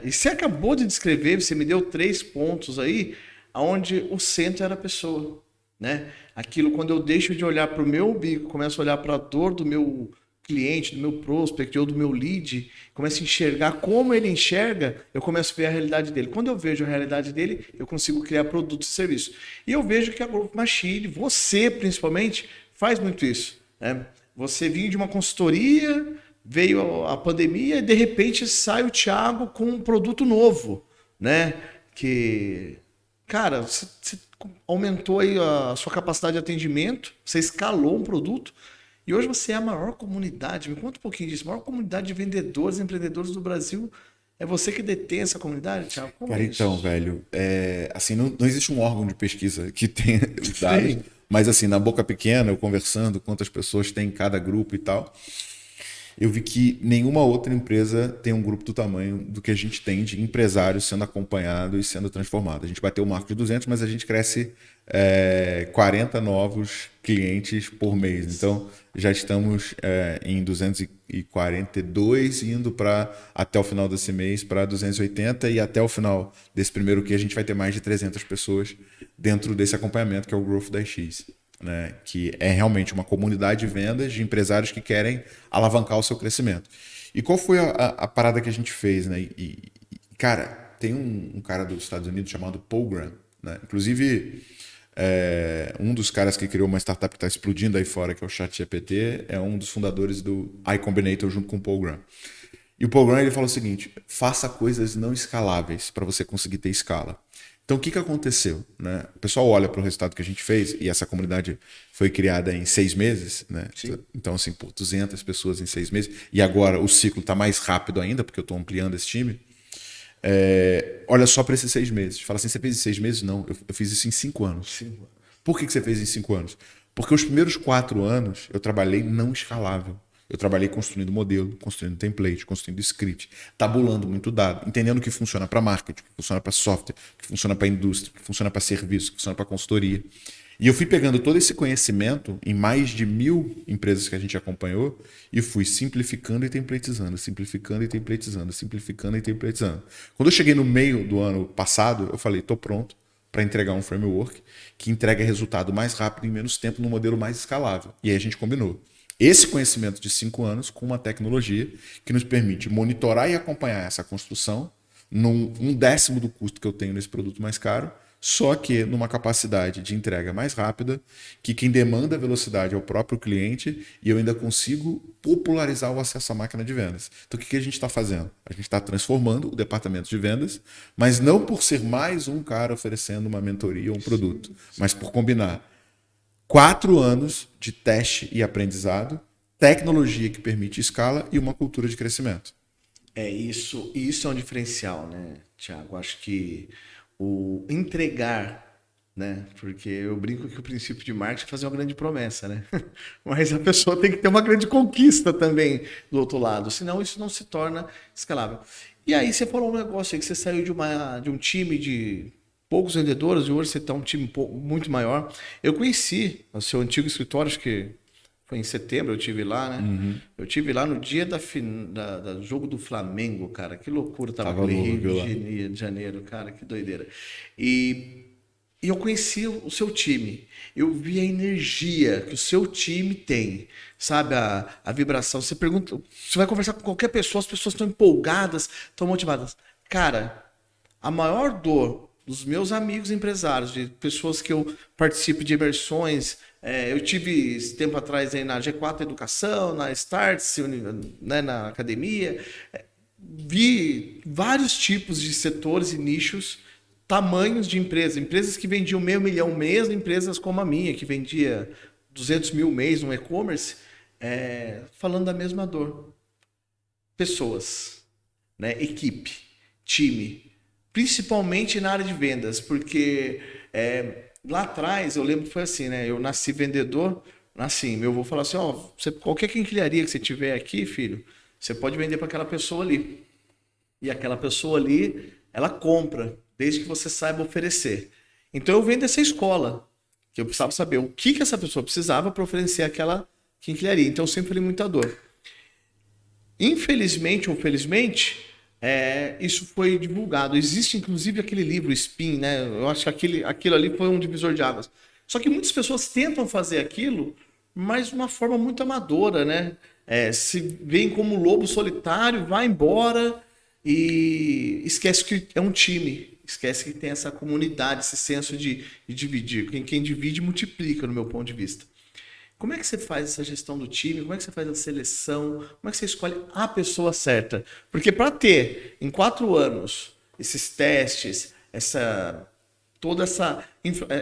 E você acabou de descrever, você me deu 3 pontos aí, onde o centro era a pessoa. Né? Aquilo, quando eu deixo de olhar para o meu umbigo, começo a olhar para a dor do meu cliente, do meu prospect ou do meu lead, começo a enxergar como ele enxerga, eu começo a ver a realidade dele. Quando eu vejo a realidade dele, eu consigo criar produtos e serviços. E eu vejo que a Growth Machine, você principalmente, faz muito isso. Né? Você vinha de uma consultoria, veio a pandemia e de repente sai o Thiago com um produto novo. Né? Que, cara, você aumentou aí a sua capacidade de atendimento, você escalou um produto. E hoje você é a maior comunidade, me conta um pouquinho disso, a maior comunidade de vendedores e empreendedores do Brasil. É você que detém essa comunidade, Thiago? Como Cara, é isso? então, velho, assim, não existe um órgão de pesquisa que tenha os dados, mas assim, na boca pequena, eu conversando, quantas pessoas tem em cada grupo e tal, eu vi que nenhuma outra empresa tem um grupo do tamanho do que a gente tem de empresários sendo acompanhado e sendo transformado. A gente bateu o marco de 200, mas a gente cresce 40 novos clientes por mês. Então, já estamos em 242, indo até o final desse mês para 280 e até o final desse primeiro que a gente vai ter mais de 300 pessoas dentro desse acompanhamento que é o Growth 10X. Né, que é realmente uma comunidade de vendas de empresários que querem alavancar o seu crescimento. E qual foi a parada que a gente fez? Né? Cara, tem um cara dos Estados Unidos chamado Paul Graham. Né? Inclusive, Um dos caras que criou uma startup que está explodindo aí fora, que é o ChatGPT, é um dos fundadores do iCombinator junto com o Paul Graham. E o Paul Graham ele fala o seguinte: faça coisas não escaláveis para você conseguir ter escala. Então, o que aconteceu? Né? O pessoal olha para o resultado que a gente fez, e essa comunidade foi criada em 6 meses. Né? Então, assim, 200 pessoas em 6 meses. E agora o ciclo está mais rápido ainda, porque eu estou ampliando esse time. Olha só para esses 6 meses. Fala assim, você fez em 6 meses? Não, eu fiz isso em 5 anos. Por que você fez em 5 anos? Porque os primeiros 4 anos eu trabalhei não escalável. Eu trabalhei construindo modelo, construindo template, construindo script, tabulando muito dado, entendendo o que funciona para marketing, o que funciona para software, o que funciona para indústria, o que funciona para serviço, o que funciona para consultoria. E eu fui pegando todo esse conhecimento em mais de 1000 empresas que a gente acompanhou e fui simplificando e templatizando, simplificando e templatizando, simplificando e templatizando. Quando eu cheguei no meio do ano passado, eu falei, estou pronto para entregar um framework que entrega resultado mais rápido em menos tempo no modelo mais escalável. E aí a gente combinou esse conhecimento de 5 anos com uma tecnologia que nos permite monitorar e acompanhar essa construção num 1/10 do custo que eu tenho nesse produto mais caro, só que numa capacidade de entrega mais rápida, que quem demanda velocidade é o próprio cliente e eu ainda consigo popularizar o acesso à máquina de vendas. Então o que a gente está fazendo? A gente está transformando o departamento de vendas, mas não por ser mais um cara oferecendo uma mentoria ou um produto, mas por combinar 4 anos de teste e aprendizado, tecnologia que permite escala e uma cultura de crescimento. Isso é um diferencial, né, Thiago? Acho que o entregar, né? Porque eu brinco que o princípio de marketing é fazer uma grande promessa, né? Mas a pessoa tem que ter uma grande conquista também do outro lado, senão isso não se torna escalável. E aí você falou um negócio aí que você saiu de um time de poucos vendedores e hoje você está um time muito maior. Eu conheci o seu antigo escritório, acho que foi em setembro, eu tive lá, né? Uhum. Eu tive lá no dia da jogo do Flamengo, cara. Que loucura, tava Tava aquele Rio louco lá. de Janeiro, cara, que doideira. E eu conheci o seu time. Eu vi a energia que o seu time tem, sabe? A vibração. Você pergunta, você vai conversar com qualquer pessoa, as pessoas estão empolgadas, estão motivadas. Cara, a maior dor dos meus amigos empresários, de pessoas que eu participo de imersões, eu tive esse tempo atrás aí na G4 Educação, na Starts, né, na academia, vi vários tipos de setores e nichos, tamanhos de empresas que vendiam meio milhão mês, empresas como a minha, que vendia 200 mil mês no e-commerce, falando da mesma dor. Pessoas, né, equipe, time, principalmente na área de vendas, porque lá atrás, eu lembro que foi assim, né? Eu nasci vendedor, assim, meu avô falou assim, qualquer quinquilharia que você tiver aqui, filho, você pode vender para aquela pessoa ali. E aquela pessoa ali, ela compra, desde que você saiba oferecer. Então eu vendo essa escola, que eu precisava saber o que essa pessoa precisava para oferecer aquela quinquilharia. Então eu sempre falei muita dor. Infelizmente ou felizmente, isso foi divulgado. Existe, inclusive, aquele livro Spin, né? Eu acho que aquilo ali foi um divisor de águas. Só que muitas pessoas tentam fazer aquilo, mas de uma forma muito amadora, né? Se veem como lobo solitário, vai embora e esquece que é um time. Esquece que tem essa comunidade, esse senso de dividir. Quem divide, multiplica, no meu ponto de vista. Como é que você faz essa gestão do time? Como é que você faz a seleção? Como é que você escolhe a pessoa certa? Porque para ter, em 4 anos, esses testes, toda essa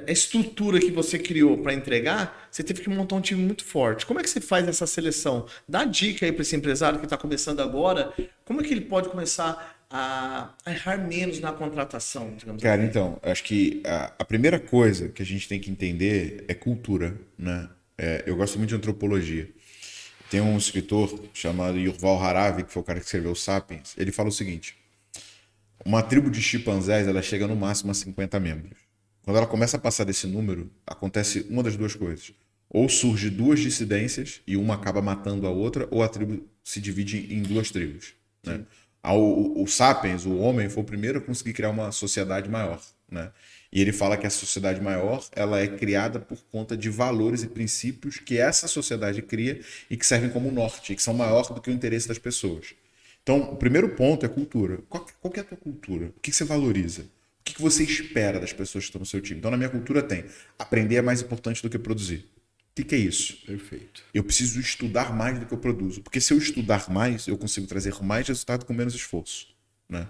estrutura que você criou para entregar, você teve que montar um time muito forte. Como é que você faz essa seleção? Dá dica aí para esse empresário que está começando agora. Como é que ele pode começar a errar menos na contratação, digamos Cara, assim? então, acho que a primeira coisa que a gente tem que entender é cultura, né? Eu gosto muito de antropologia. Tem um escritor chamado Yuval Harari, que foi o cara que escreveu Sapiens. Ele fala o seguinte: uma tribo de chimpanzés, ela chega no máximo a 50 membros. Quando ela começa a passar desse número, acontece uma das duas coisas. Ou surge 2 dissidências e uma acaba matando a outra, ou a tribo se divide em 2 tribos, né? O Sapiens, o homem, foi o primeiro a conseguir criar uma sociedade maior, né? E ele fala que a sociedade maior, ela é criada por conta de valores e princípios que essa sociedade cria e que servem como norte, e que são maior do que o interesse das pessoas. Então, o primeiro ponto é cultura. Qual que é a tua cultura? O que você valoriza? O que você espera das pessoas que estão no seu time? Então, na minha cultura tem aprender é mais importante do que produzir. O que é isso? Perfeito. Eu preciso estudar mais do que eu produzo. Porque se eu estudar mais, eu consigo trazer mais resultado com menos esforço. Né?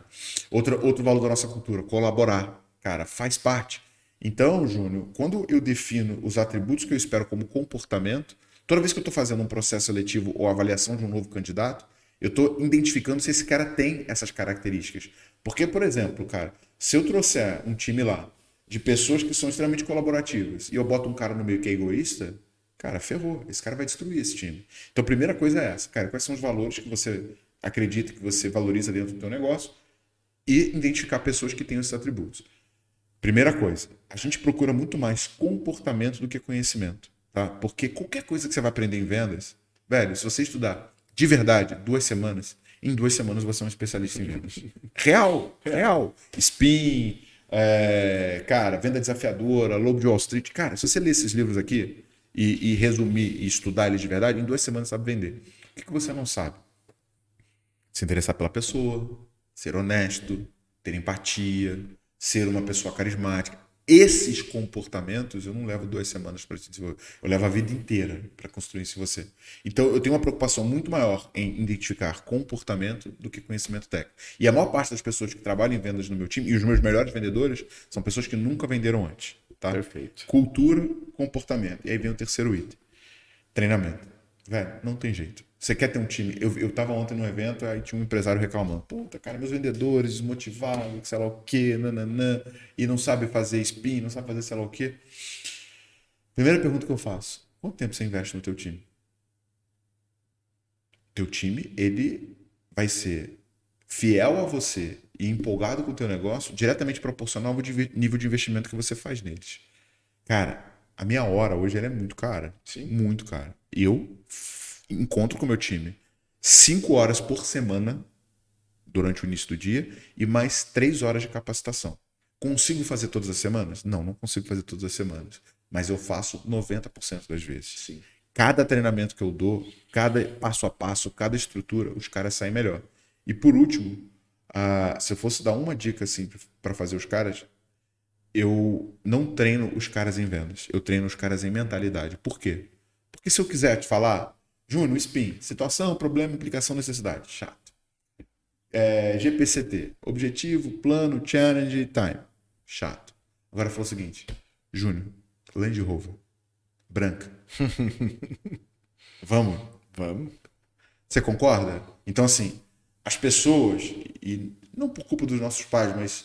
Outro valor da nossa cultura, colaborar. Cara, faz parte. Então, Júnior, quando eu defino os atributos que eu espero como comportamento, toda vez que eu estou fazendo um processo seletivo ou avaliação de um novo candidato, eu estou identificando se esse cara tem essas características. Porque, por exemplo, cara, se eu trouxer um time lá de pessoas que são extremamente colaborativas e eu boto um cara no meio que é egoísta, cara, ferrou. Esse cara vai destruir esse time. Então, a primeira coisa é essa. Cara, quais são os valores que você acredita, que você valoriza dentro do teu negócio e identificar pessoas que têm esses atributos. Primeira coisa, a gente procura muito mais comportamento do que conhecimento. Tá? Porque qualquer coisa que você vai aprender em vendas, velho, se você estudar de verdade 2 semanas, em 2 semanas você é um especialista em vendas. Real. Spin, cara, venda desafiadora, Lobo de Wall Street. Cara, se você ler esses livros aqui e resumir e estudar eles de verdade, em 2 semanas você sabe vender. O que você não sabe? Se interessar pela pessoa, ser honesto, ter empatia, ser uma pessoa carismática. Esses comportamentos eu não levo 2 semanas para te desenvolver. Eu levo a vida inteira para construir isso em você. Então eu tenho uma preocupação muito maior em identificar comportamento do que conhecimento técnico. E a maior parte das pessoas que trabalham em vendas no meu time, e os meus melhores vendedores, são pessoas que nunca venderam antes. Tá? Perfeito. Cultura, comportamento. E aí vem o terceiro item. Treinamento. Velho, não tem jeito. Você quer ter um time. Eu tava ontem num evento, aí tinha um empresário reclamando. Puta, cara, meus vendedores desmotivados, sei lá o quê, nananã, e não sabe fazer spin, não sabe fazer sei lá o quê. Primeira pergunta que eu faço: quanto tempo você investe no teu time? Teu time, ele vai ser fiel a você e empolgado com o teu negócio, diretamente proporcional ao nível de investimento que você faz neles. Cara, a minha hora hoje ela é muito cara. Sim. Muito cara. E eu encontro com o meu time 5 horas por semana durante o início do dia e mais 3 horas de capacitação. Consigo fazer todas as semanas? Não, não consigo fazer todas as semanas. Mas eu faço 90% das vezes. Sim. Cada treinamento que eu dou, cada passo a passo, cada estrutura, os caras saem melhor. E por último, se eu fosse dar uma dica assim para fazer os caras, eu não treino os caras em vendas. Eu treino os caras em mentalidade. Por quê? Porque se eu quiser te falar, Júnior, SPIN, situação, problema, implicação, necessidade. Chato. GPCT, objetivo, plano, challenge, time. Chato. Agora fala o seguinte, Júnior, Land Rover, branca. Vamos? Vamos. Você concorda? Então, assim, as pessoas, e não por culpa dos nossos pais, mas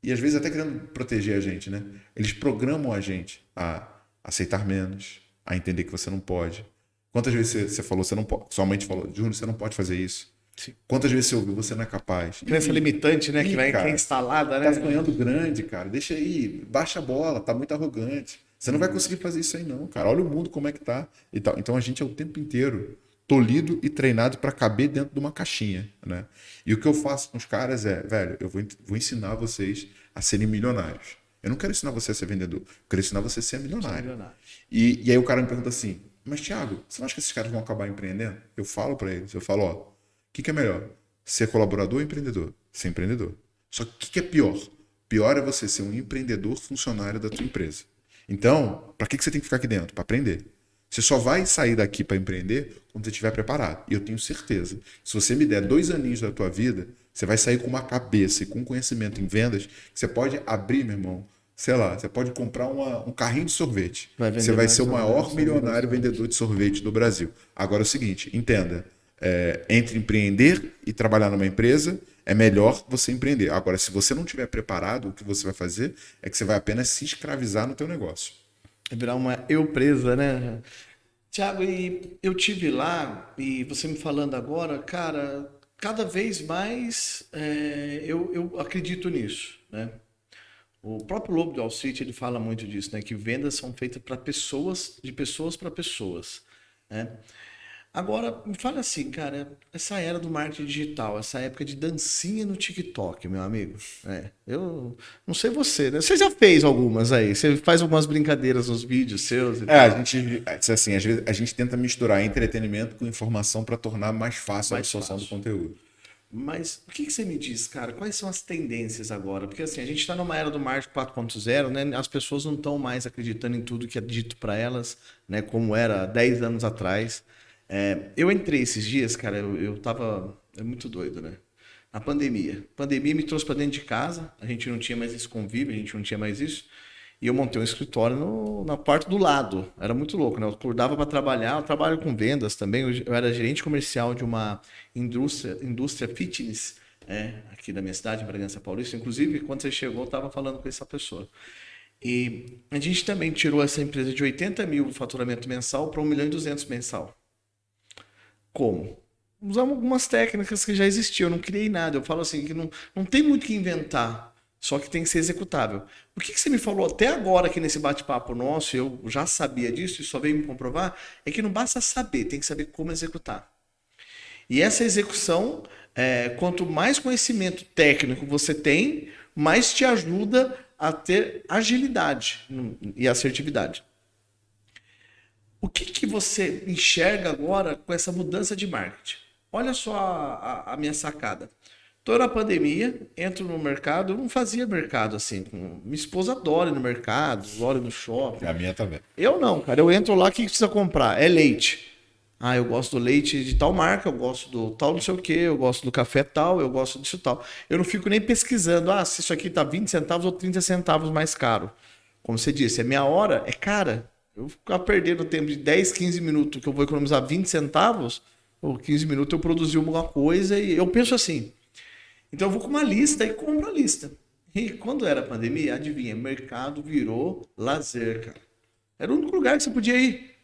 e às vezes até querendo proteger a gente, né? Eles programam a gente a aceitar menos, a entender que você não pode. Quantas vezes você falou, você não pode, sua mãe te falou, Júnior, você não pode fazer isso. Sim. Quantas vezes você ouviu, você não é capaz. Crença limitante, né? Que cara, é instalada, né? Tá sonhando grande, cara. Deixa aí, baixa a bola, tá muito arrogante. Você não vai conseguir fazer isso aí, não, cara. Olha o mundo como é que tá. E tal. Então a gente é o tempo inteiro tolhido e treinado para caber dentro de uma caixinha, né? E o que eu faço com os caras é, velho, eu vou ensinar vocês a serem milionários. Eu não quero ensinar você a ser vendedor, eu quero ensinar você a ser milionário. E aí o cara me pergunta assim, mas Thiago, você não acha que esses caras vão acabar empreendendo? Eu falo para eles, eu falo, ó, o que é melhor? Ser colaborador ou empreendedor? Ser empreendedor. Só que o que é pior? Pior é você ser um empreendedor funcionário da tua empresa. Então, para que você tem que ficar aqui dentro? Para aprender. Você só vai sair daqui para empreender quando você estiver preparado. E eu tenho certeza, se você me der 2 aninhos da tua vida, você vai sair com uma cabeça e com conhecimento em vendas, que você pode abrir, meu irmão, sei lá, você pode comprar um carrinho de sorvete. Você vai ser o maior milionário vendedor de sorvete do Brasil. Agora é o seguinte, entenda, entre empreender e trabalhar numa empresa, é melhor você empreender. Agora, se você não estiver preparado, o que você vai fazer é que você vai apenas se escravizar no teu negócio. É virar uma eu presa, né? Tiago, e eu tive lá, e você me falando agora, cara, cada vez mais eu acredito nisso, né? O próprio Lobo de Wall Street, ele fala muito disso, né? Que vendas são feitas para pessoas, de pessoas para pessoas, né? Agora, me fala assim, cara, essa era do marketing digital, essa época de dancinha no TikTok, meu amigo. Eu não sei você, né? Você já fez algumas aí, você faz algumas brincadeiras nos vídeos seus e tal. A gente, assim, às vezes a gente tenta misturar entretenimento com informação para tornar mais fácil a absorção do conteúdo. Mas o que você me diz, cara? Quais são as tendências agora? Porque assim, a gente está numa era do marketing 4.0, né? As pessoas não estão mais acreditando em tudo que é dito para elas, né? Como era 10 anos atrás. Eu entrei esses dias, cara, eu tava. É muito doido, né? Na pandemia. A pandemia me trouxe para dentro de casa, a gente não tinha mais esse convívio, a gente não tinha mais isso. E eu montei um escritório na parte do lado. Era muito louco, né? Eu acordava para trabalhar, eu trabalho com vendas também. Eu era gerente comercial de uma indústria fitness, aqui da minha cidade, em Bragança Paulista. Inclusive, quando você chegou, eu estava falando com essa pessoa. E a gente também tirou essa empresa de 80 mil de faturamento mensal para 1 milhão e 200 mensal. Como? Usamos algumas técnicas que já existiam, eu não criei nada. Eu falo assim, que não tem muito o que inventar, só que tem que ser executável. O que você me falou até agora aqui nesse bate-papo nosso, eu já sabia disso e só veio me comprovar, é que não basta saber, tem que saber como executar. E essa execução, quanto mais conhecimento técnico você tem, mais te ajuda a ter agilidade e assertividade. O que você enxerga agora com essa mudança de marketing? Olha só a minha sacada. Estou na pandemia, entro no mercado, eu não fazia mercado assim. Minha esposa adora ir no mercado, adora ir no shopping. A minha também. Eu não, cara. Eu entro lá, o que precisa comprar? É leite. Ah, eu gosto do leite de tal marca, eu gosto do tal não sei o que, eu gosto do café tal, eu gosto disso tal. Eu não fico nem pesquisando, se isso aqui tá 20 centavos ou 30 centavos mais caro. Como você disse, é minha hora, é cara. Eu ficar perdendo tempo de 10, 15 minutos que eu vou economizar 20 centavos, ou 15 minutos eu produzir alguma coisa e eu penso assim. Então eu vou com uma lista e compro a lista. E quando era a pandemia, adivinha, mercado virou lazer, cara. Era o único lugar que você podia ir.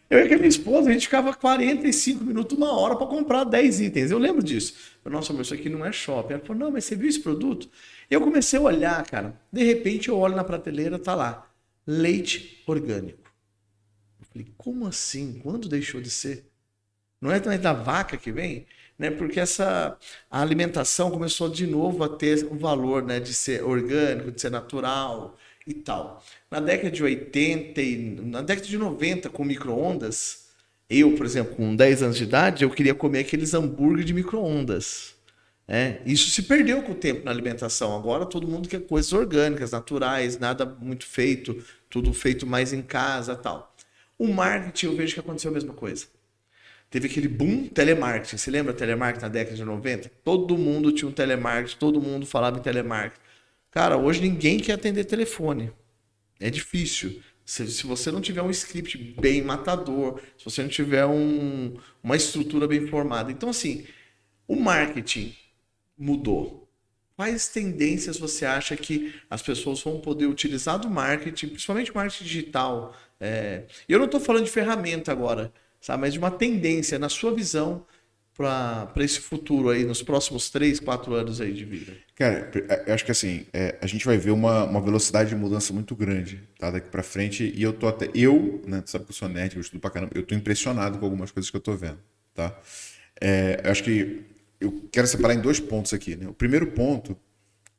Eu e a minha esposa, a gente ficava 45 minutos, 1 hora para comprar 10 itens. Eu lembro disso. Eu falei, nossa, mas isso aqui não é shopping. Ela falou, não, mas você viu esse produto? Eu comecei a olhar, cara. De repente eu olho na prateleira, tá lá, leite orgânico. Eu falei, como assim? Quando deixou de ser? Não é mais da vaca que vem? Né? Porque a alimentação começou de novo a ter o valor, né, de ser orgânico, de ser natural e tal. Na década de 80 e na década de 90, com micro-ondas, eu, por exemplo, com 10 anos de idade, eu queria comer aqueles hambúrguer de micro-ondas. Isso se perdeu com o tempo na alimentação. Agora todo mundo quer coisas orgânicas, naturais, nada muito feito, tudo feito mais em casa e tal. O marketing, eu vejo que aconteceu a mesma coisa. Teve aquele boom telemarketing. Você lembra telemarketing na década de 90? Todo mundo tinha um telemarketing, todo mundo falava em telemarketing. Cara, hoje ninguém quer atender telefone. É difícil. Se você não tiver um script bem matador, se você não tiver uma estrutura bem formada. Então, assim, o marketing mudou. Quais tendências você acha que as pessoas vão poder utilizar do marketing, principalmente o marketing digital? Eu não estou falando de ferramenta agora, sabe? Mas de uma tendência, na sua visão, para esse futuro aí, nos próximos 3, 4 anos aí de vida? Cara, eu acho que assim, a gente vai ver uma velocidade de mudança muito grande, tá? Daqui pra frente. E eu tô até. Né? Tu sabe que eu sou nerd, eu estudo pra caramba. Eu tô impressionado com algumas coisas que eu tô vendo, tá? Eu acho que eu quero separar em 2 pontos aqui, né? O primeiro ponto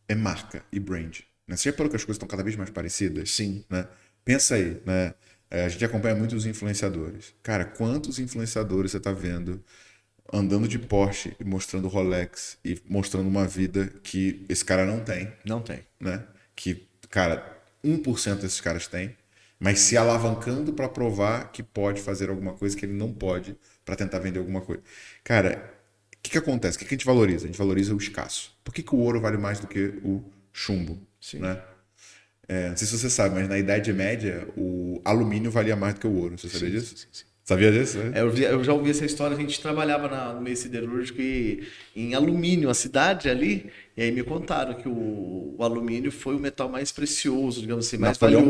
é marca e brand. Né? Você já falou que as coisas estão cada vez mais parecidas? Sim. Né? Pensa aí, né? A gente acompanha muito os influenciadores. Cara, quantos influenciadores você tá vendo andando de Porsche e mostrando Rolex e mostrando uma vida que esse cara não tem? Não tem. Né? Que, cara, 1% desses caras tem, mas se alavancando para provar que pode fazer alguma coisa que ele não pode para tentar vender alguma coisa. Cara, o que acontece? O que a gente valoriza? A gente valoriza o escasso. Por que o ouro vale mais do que o chumbo? Sim. Né? Não sei se você sabe, mas na Idade Média o alumínio valia mais do que o ouro. Você sabia disso? Sim. Sabia disso? Né? Eu já ouvi essa história, a gente trabalhava no meio siderúrgico e em alumínio, a cidade ali, e aí me contaram que o alumínio foi o metal mais precioso, digamos assim, mais valioso.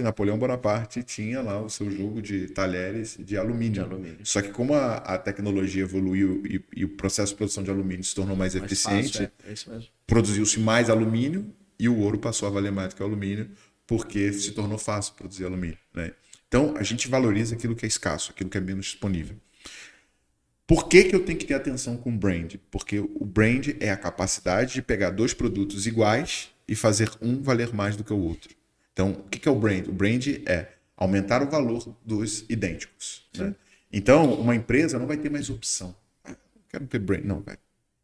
Napoleão Bonaparte tinha lá o seu jogo de talheres de alumínio. Só que como a tecnologia evoluiu e o processo de produção de alumínio se tornou mais eficiente, fácil, é isso mesmo. Produziu-se mais alumínio e o ouro passou a valer mais do que o alumínio porque se tornou fácil produzir alumínio, né? Então, a gente valoriza aquilo que é escasso, aquilo que é menos disponível. Por que eu tenho que ter atenção com o brand? Porque o brand é a capacidade de pegar 2 produtos iguais e fazer um valer mais do que o outro. Então, o que é o brand? O brand é aumentar o valor dos idênticos. Né? Então, uma empresa não vai ter mais opção. quero ter brand. Não, velho.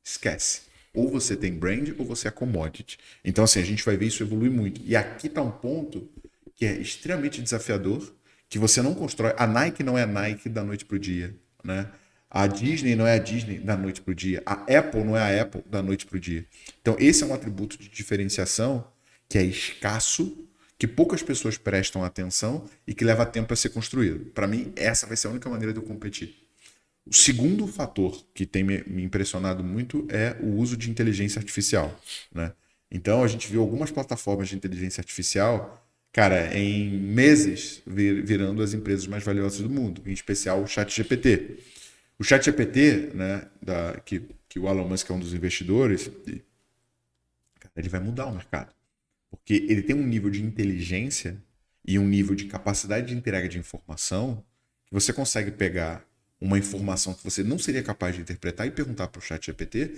Esquece. Ou você tem brand ou você é commodity. Então, assim, a gente vai ver isso evoluir muito. E aqui tá um ponto que é extremamente desafiador, que você não constrói. A Nike não é a Nike da noite pro dia, né? A Disney não é a Disney da noite pro dia. A Apple não é a Apple da noite pro dia. Então, esse é um atributo de diferenciação que é escasso, que poucas pessoas prestam atenção e que leva tempo a ser construído. Para mim, essa vai ser a única maneira de eu competir. O segundo fator que tem me impressionado muito é o uso de inteligência artificial, né? Então, a gente viu algumas plataformas de inteligência artificial, cara, em meses virando as empresas mais valiosas do mundo, em especial o ChatGPT. O ChatGPT, né, que o Elon Musk é um dos investidores, cara, ele vai mudar o mercado. Porque ele tem um nível de inteligência e um nível de capacidade de entrega de informação que você consegue pegar uma informação que você não seria capaz de interpretar e perguntar para o ChatGPT,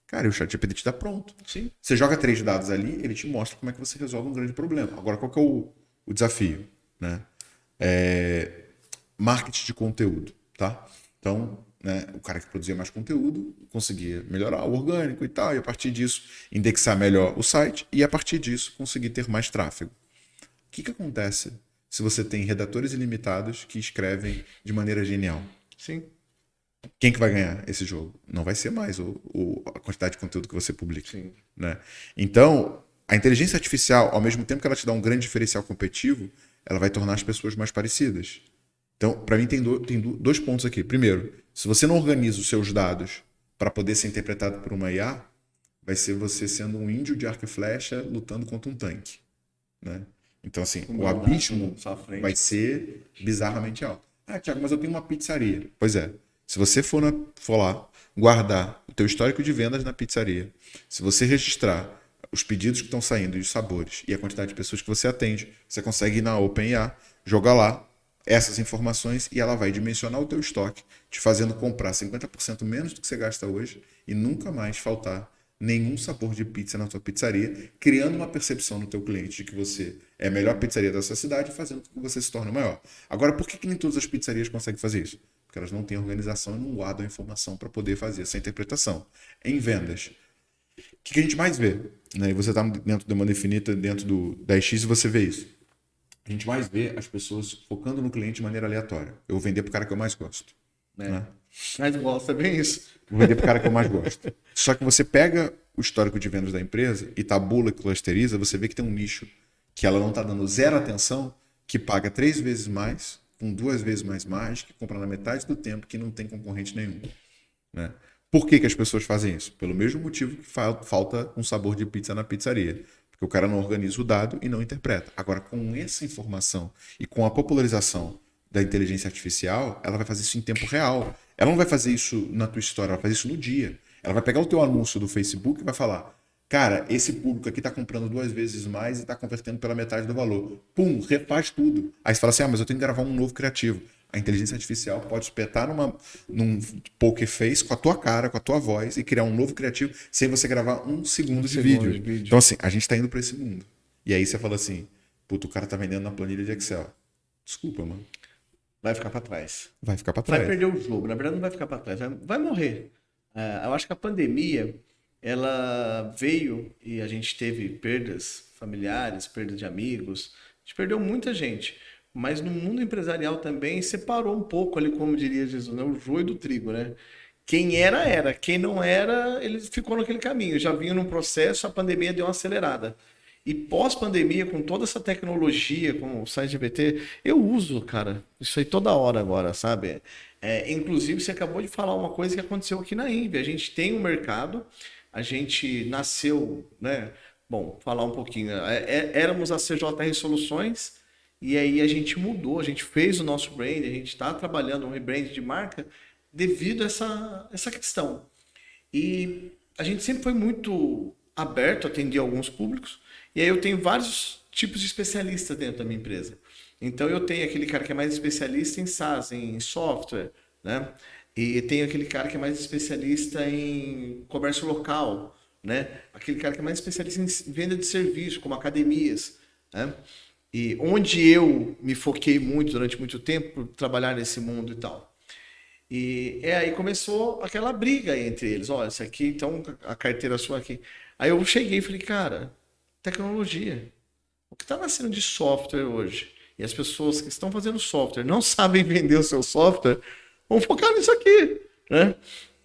cara, e o ChatGPT te dá pronto. Sim. Você joga 3 dados ali, ele te mostra como é que você resolve um grande problema. Agora, qual que é o desafio? Né? Marketing de conteúdo, tá? Então, né, o cara que produzia mais conteúdo conseguia melhorar o orgânico e tal, e a partir disso indexar melhor o site e a partir disso conseguir ter mais tráfego. O que acontece se você tem redatores ilimitados que escrevem de maneira genial? Sim. Quem que vai ganhar esse jogo? Não vai ser mais a quantidade de conteúdo que você publica. Sim. Né? Então, a inteligência artificial, ao mesmo tempo que ela te dá um grande diferencial competitivo, ela vai tornar as pessoas mais parecidas. Então, para mim, tem dois pontos aqui. Primeiro, se você não organiza os seus dados para poder ser interpretado por uma IA, vai ser você sendo um índio de arco e flecha lutando contra um tanque. Né? Então, assim, o abismo vai ser bizarramente alto. Ah, Thiago, mas eu tenho uma pizzaria. Pois é. Se você for lá guardar o teu histórico de vendas na pizzaria, se você registrar os pedidos que estão saindo e os sabores e a quantidade de pessoas que você atende, você consegue ir na OpenAI, jogar lá essas informações e ela vai dimensionar o teu estoque, te fazendo comprar 50% menos do que você gasta hoje e nunca mais faltar nenhum sabor de pizza na tua pizzaria, criando uma percepção no teu cliente de que você é a melhor pizzaria da sua cidade e fazendo com que você se torne maior. Agora, por que nem todas as pizzarias conseguem fazer isso? Porque elas não têm organização e não guardam a informação para poder fazer essa interpretação. Em vendas, o que a gente mais vê? Né? E você está dentro da demanda infinita, dentro do 10x e você vê isso. A gente mais vê as pessoas focando no cliente de maneira aleatória. Eu vou vender para o cara que eu mais gosto. Né? Mas gosta é bem isso. Vou vender para o cara que eu mais gosto. Só que você pega o histórico de vendas da empresa e tabula e clusteriza, você vê que tem um nicho que ela não está dando zero atenção, que paga 3 vezes mais, com 2 vezes mais margem, que compra na metade do tempo, que não tem concorrente nenhum. Né? Por que as pessoas fazem isso? Pelo mesmo motivo que falta um sabor de pizza na pizzaria. Porque o cara não organiza o dado e não interpreta. Agora, com essa informação e com a popularização da inteligência artificial, ela vai fazer isso em tempo real. Ela não vai fazer isso na tua história, ela vai fazer isso no dia. Ela vai pegar o teu anúncio do Facebook e vai falar, cara, esse público aqui está comprando 2 vezes mais e está convertendo pela metade do valor. Pum, refaz tudo. Aí você fala assim, mas eu tenho que gravar um novo criativo. A inteligência artificial pode espetar num poker face com a tua cara, com a tua voz e criar um novo criativo sem você gravar 1 segundo de vídeo. Então, assim, a gente está indo para esse mundo. E aí você fala assim, puto, o cara tá vendendo na planilha de Excel. Desculpa, mano. Vai ficar para trás. Vai ficar para trás. Vai perder o jogo. Na verdade, não vai ficar para trás. Vai morrer. Eu acho que a pandemia, ela veio e a gente teve perdas familiares, perdas de amigos. A gente perdeu muita gente. Mas no mundo empresarial também separou um pouco ali, como diria Jesus, né? O joio do trigo, né? Quem era. Quem não era, ele ficou naquele caminho. Já vinha num processo, a pandemia deu uma acelerada. E pós-pandemia, com toda essa tecnologia, com o ChatGPT, eu uso, cara, isso aí toda hora agora, sabe? Inclusive, você acabou de falar uma coisa que aconteceu aqui na Invi. A gente tem um mercado, a gente nasceu, né? Bom, falar um pouquinho. Éramos a CJR Soluções, e aí a gente mudou, a gente fez o nosso brand, a gente está trabalhando um rebrand de marca devido a essa questão. E a gente sempre foi muito aberto a atender alguns públicos, e aí eu tenho vários tipos de especialistas dentro da minha empresa. Então eu tenho aquele cara que é mais especialista em SaaS, em software, né? E tenho aquele cara que é mais especialista em comércio local, né? Aquele cara que é mais especialista em venda de serviço, como academias, né? E onde eu me foquei muito durante muito tempo por trabalhar nesse mundo e tal. E aí começou aquela briga entre eles. Ó, esse aqui, então a carteira sua aqui. Aí eu cheguei e falei, cara, tecnologia. O que está nascendo de software hoje? E as pessoas que estão fazendo software não sabem vender o seu software, vão focar nisso aqui, né?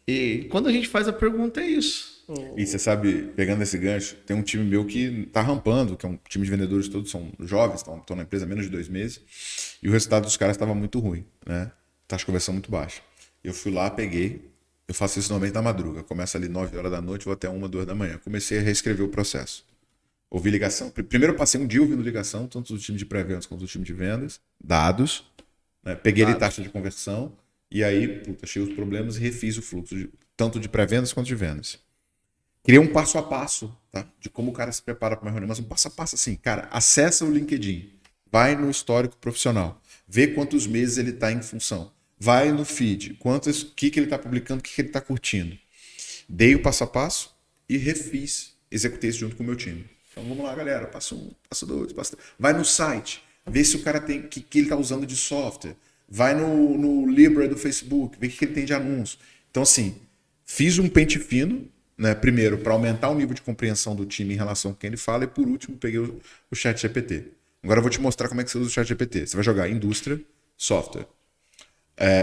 E quando a gente faz a pergunta é isso. E você sabe, pegando esse gancho, tem um time meu que tá rampando, que é um time de vendedores, todos são jovens, estão na empresa há menos de 2 meses, e o resultado dos caras estava muito ruim, né? Taxa de conversão muito baixa. Eu fui lá, peguei, eu faço isso normalmente na madruga, começa ali 9 horas da noite, vou até 1, 2 da manhã. Comecei a reescrever o processo. Ouvi ligação. Primeiro eu passei um dia ouvindo ligação, tanto do time de pré-vendas quanto do time de vendas, dados, né? Peguei ali taxa de conversão, e aí, puta, achei os problemas e refiz o fluxo, tanto de pré-vendas quanto de vendas. Queria um passo a passo, tá? De como o cara se prepara para uma reunião, mas um passo a passo assim, cara, acessa o LinkedIn, vai no histórico profissional, vê quantos meses ele está em função, vai no feed, o que ele está publicando, o que ele está curtindo. Dei o passo a passo e refiz, executei isso junto com o meu time. Então vamos lá, galera, passo 1, passo 2, passo 3. Vai no site, vê se o cara tem, que ele está usando de software. Vai no Libra do Facebook, vê o que ele tem de anúncio. Então assim, fiz um pente fino, né, primeiro, para aumentar o nível de compreensão do time em relação a quem ele fala, e por último, peguei o ChatGPT. Agora eu vou te mostrar como é que você usa o ChatGPT. Você vai jogar indústria, software.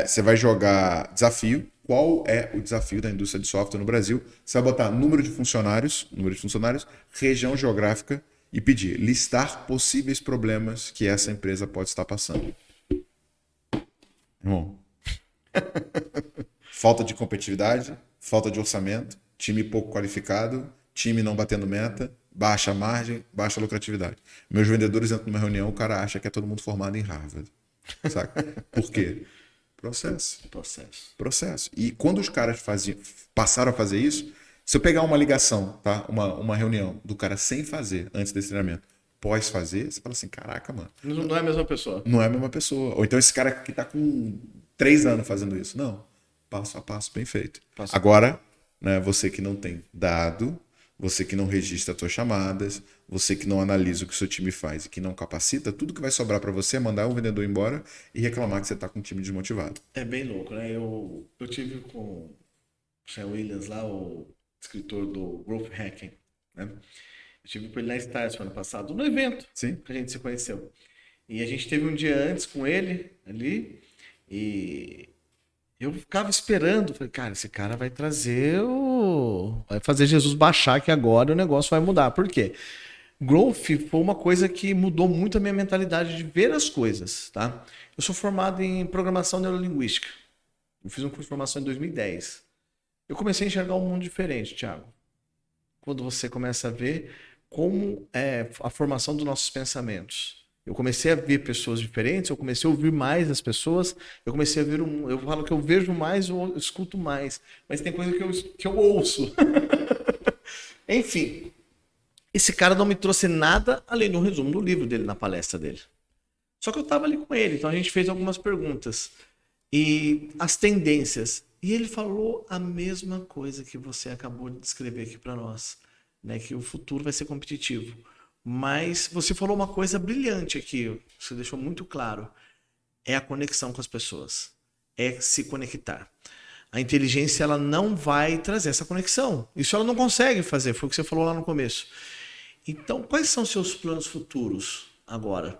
Você vai jogar desafio. Qual é o desafio da indústria de software no Brasil? Você vai botar número de funcionários, região geográfica e pedir listar possíveis problemas que essa empresa pode estar passando. Irmão, falta de competitividade, falta de orçamento, time pouco qualificado, time não batendo meta, baixa margem, baixa lucratividade. Meus vendedores entram numa reunião, o cara acha que é todo mundo formado em Harvard. Saca? Por quê? Processo. E quando os caras passaram a fazer isso, se eu pegar uma ligação, tá? Uma reunião do cara sem fazer antes desse treinamento, pós fazer, você fala assim, caraca, mano. Não é a mesma pessoa. Não é a mesma pessoa. Ou então esse cara que tá com 3 anos fazendo isso. Não. Passo a passo, bem feito. Agora, né, você que não tem dado, você que não registra as suas chamadas, você que não analisa o que o seu time faz e que não capacita, tudo que vai sobrar para você é mandar um vendedor embora e reclamar que você está com um time desmotivado. É bem louco, né? Eu tive com o Sean Williams lá, o escritor do Growth Hacking, né? Eu tive com ele na Stars ano passado, no evento. Sim. Que a gente se conheceu. E a gente teve um dia antes com ele ali e eu ficava esperando, falei, cara, esse cara vai vai fazer Jesus baixar que agora o negócio vai mudar. Por quê? Growth foi uma coisa que mudou muito a minha mentalidade de ver as coisas, tá? Eu sou formado em programação neurolinguística. Eu fiz um curso de formação em 2010. Eu comecei a enxergar um mundo diferente, Thiago. Quando você começa a ver como é a formação dos nossos pensamentos. Eu comecei a ver pessoas diferentes, eu comecei a ouvir mais as pessoas, eu comecei a ver o mundo. Eu falo que eu vejo mais, eu escuto mais, mas tem coisa que eu ouço. Enfim, esse cara não me trouxe nada além do resumo do livro dele, na palestra dele. Só que eu estava ali com ele, então a gente fez algumas perguntas. E as tendências. E ele falou a mesma coisa que você acabou de descrever aqui para nós, né? Que o futuro vai ser competitivo. Mas você falou uma coisa brilhante aqui, você deixou muito claro. É a conexão com as pessoas. É se conectar. A inteligência ela não vai trazer essa conexão. Isso ela não consegue fazer, foi o que você falou lá no começo. Então, quais são os seus planos futuros agora?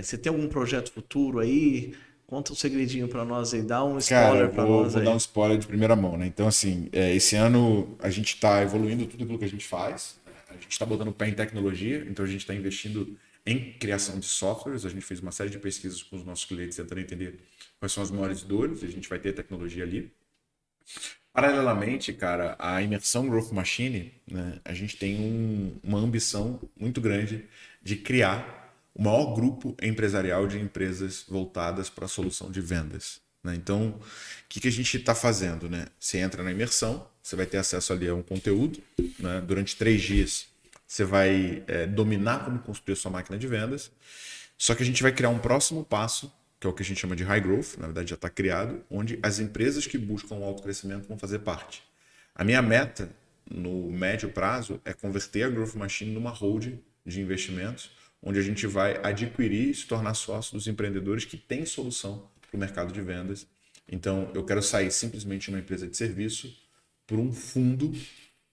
Você tem algum projeto futuro aí? Conta um segredinho para nós aí, dá um spoiler para nós aí. Vou dar um spoiler de primeira mão, né? Então, assim, esse ano a gente está evoluindo tudo aquilo que a gente faz. A gente está botando o pé em tecnologia, então a gente está investindo em criação de softwares. A gente fez uma série de pesquisas com os nossos clientes tentando entender quais são as maiores dores, e a gente vai ter tecnologia ali. Paralelamente, cara, a imersão Growth Machine, né, a gente tem uma ambição muito grande de criar o maior grupo empresarial de empresas voltadas para a solução de vendas, né? Então, o que a gente está fazendo, né? Você entra na imersão, você vai ter acesso ali a um conteúdo, né? Durante 3 dias, você vai dominar como construir a sua máquina de vendas. Só que a gente vai criar um próximo passo, que é o que a gente chama de High Growth, na verdade já está criado, onde as empresas que buscam o autocrescimento vão fazer parte. A minha meta, no médio prazo, é converter a Growth Machine numa holding de investimentos, onde a gente vai adquirir e se tornar sócio dos empreendedores que têm solução para o mercado de vendas Então, eu quero sair simplesmente de uma empresa de serviço para um fundo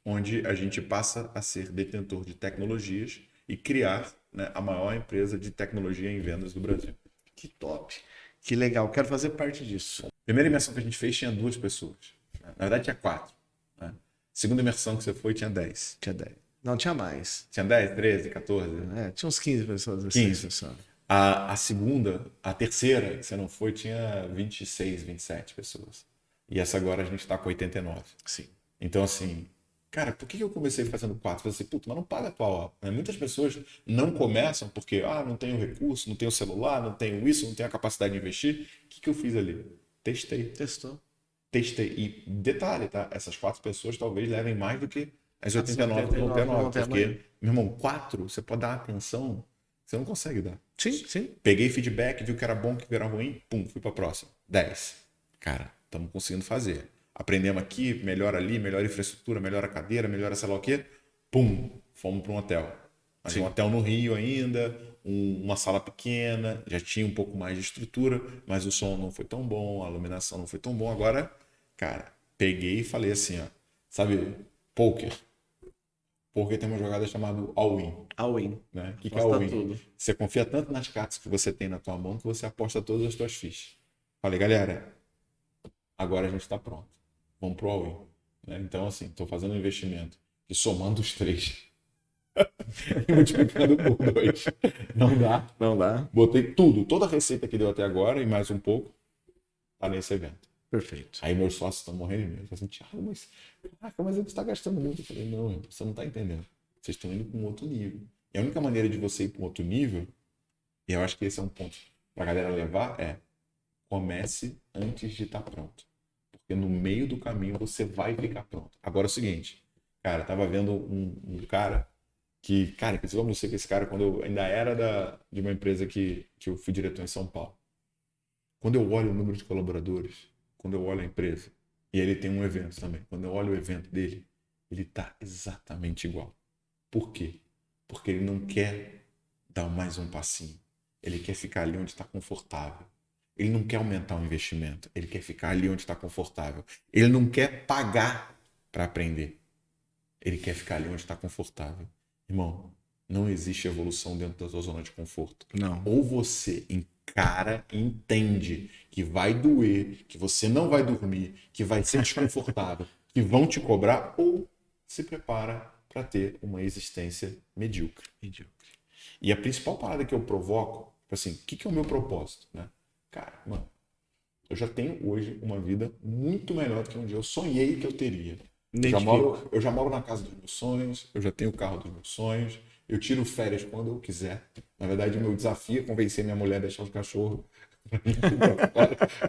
onde a gente passa a ser detentor de tecnologias e criar, né, a maior empresa de tecnologia em vendas do Brasil. Que top. Que legal. Quero fazer parte disso. A primeira imersão que a gente fez tinha 2 pessoas. Na verdade, tinha 4. Né? Segunda imersão que você foi, tinha 10. Tinha 10. Não, tinha mais. Tinha 10, 13, 14? Tinha uns 15 pessoas assim. 15. Pessoal. A terceira que você não foi, tinha 26, 27 pessoas. E essa agora a gente está com 89. Sim. Então, assim, cara, por que eu comecei fazendo 4? Falei assim, puta, mas não paga a tua hora. Né? Muitas pessoas não começam porque, não tenho recurso, não tenho celular, não tenho isso, não tenho a capacidade de investir. O que eu fiz ali? Testou. Testei. E detalhe, tá? Essas 4 pessoas talvez levem mais do que as 89 que vão ter 9. Porque, meu irmão, 4, você pode dar atenção, você não consegue dar. Sim. Peguei feedback, viu que era bom, que era ruim, pum, fui pra próxima. 10. Cara, estamos conseguindo fazer. Aprendemos aqui, melhora ali, melhora a infraestrutura, melhora a cadeira, melhora sei lá o quê. Pum, fomos para um hotel. Mas um hotel no Rio ainda, uma sala pequena, já tinha um pouco mais de estrutura, mas o som não foi tão bom, a iluminação não foi tão bom. Agora, cara, peguei e falei assim, ó, sabe, poker. Porque tem uma jogada chamada all-in. All-in. Né? O que é all-in? Você confia tanto nas cartas que você tem na tua mão que você aposta todas as tuas fichas. Falei, galera, agora a gente está pronto. Vamos pro all-in. Né? Então, assim, estou fazendo um investimento e somando os 3 e multiplicando por 2. Não dá. Botei tudo, toda a receita que deu até agora e mais um pouco, tá nesse evento. Perfeito. Aí meus sócios estão morrendo de medo. Eu falei assim, Thiago, mas ele está gastando muito. Eu falei, não, você não está entendendo. Vocês estão indo para um outro nível. E a única maneira de você ir para um outro nível, e eu acho que esse é um ponto para a galera levar, é comece antes de estar pronto. Porque no meio do caminho você vai ficar pronto. Agora é o seguinte, cara, tava vendo um cara que, cara, inclusive eu não sei que esse cara, quando eu ainda era de uma empresa que eu fui diretor em São Paulo. Quando eu olho o número de colaboradores, quando eu olho a empresa, e ele tem um evento também, quando eu olho o evento dele, ele tá exatamente igual. Por quê? Porque ele não quer dar mais um passinho. Ele quer ficar ali onde está confortável. Ele não quer aumentar o investimento. Ele quer ficar ali onde está confortável. Ele não quer pagar para aprender. Ele quer ficar ali onde está confortável. Irmão, não existe evolução dentro da sua zona de conforto. Não. Ou você encara e entende que vai doer, que você não vai dormir, que vai ser desconfortável, que vão te cobrar, ou se prepara para ter uma existência medíocre. E a principal parada que eu provoco, assim, o que é o meu propósito, né? Cara, mano, eu já tenho hoje uma vida muito melhor do que um dia eu sonhei que eu teria. Eu já moro na casa dos meus sonhos, eu já tenho o carro dos meus sonhos, eu tiro férias quando eu quiser. Na verdade, o meu desafio é convencer minha mulher a deixar os cachorros.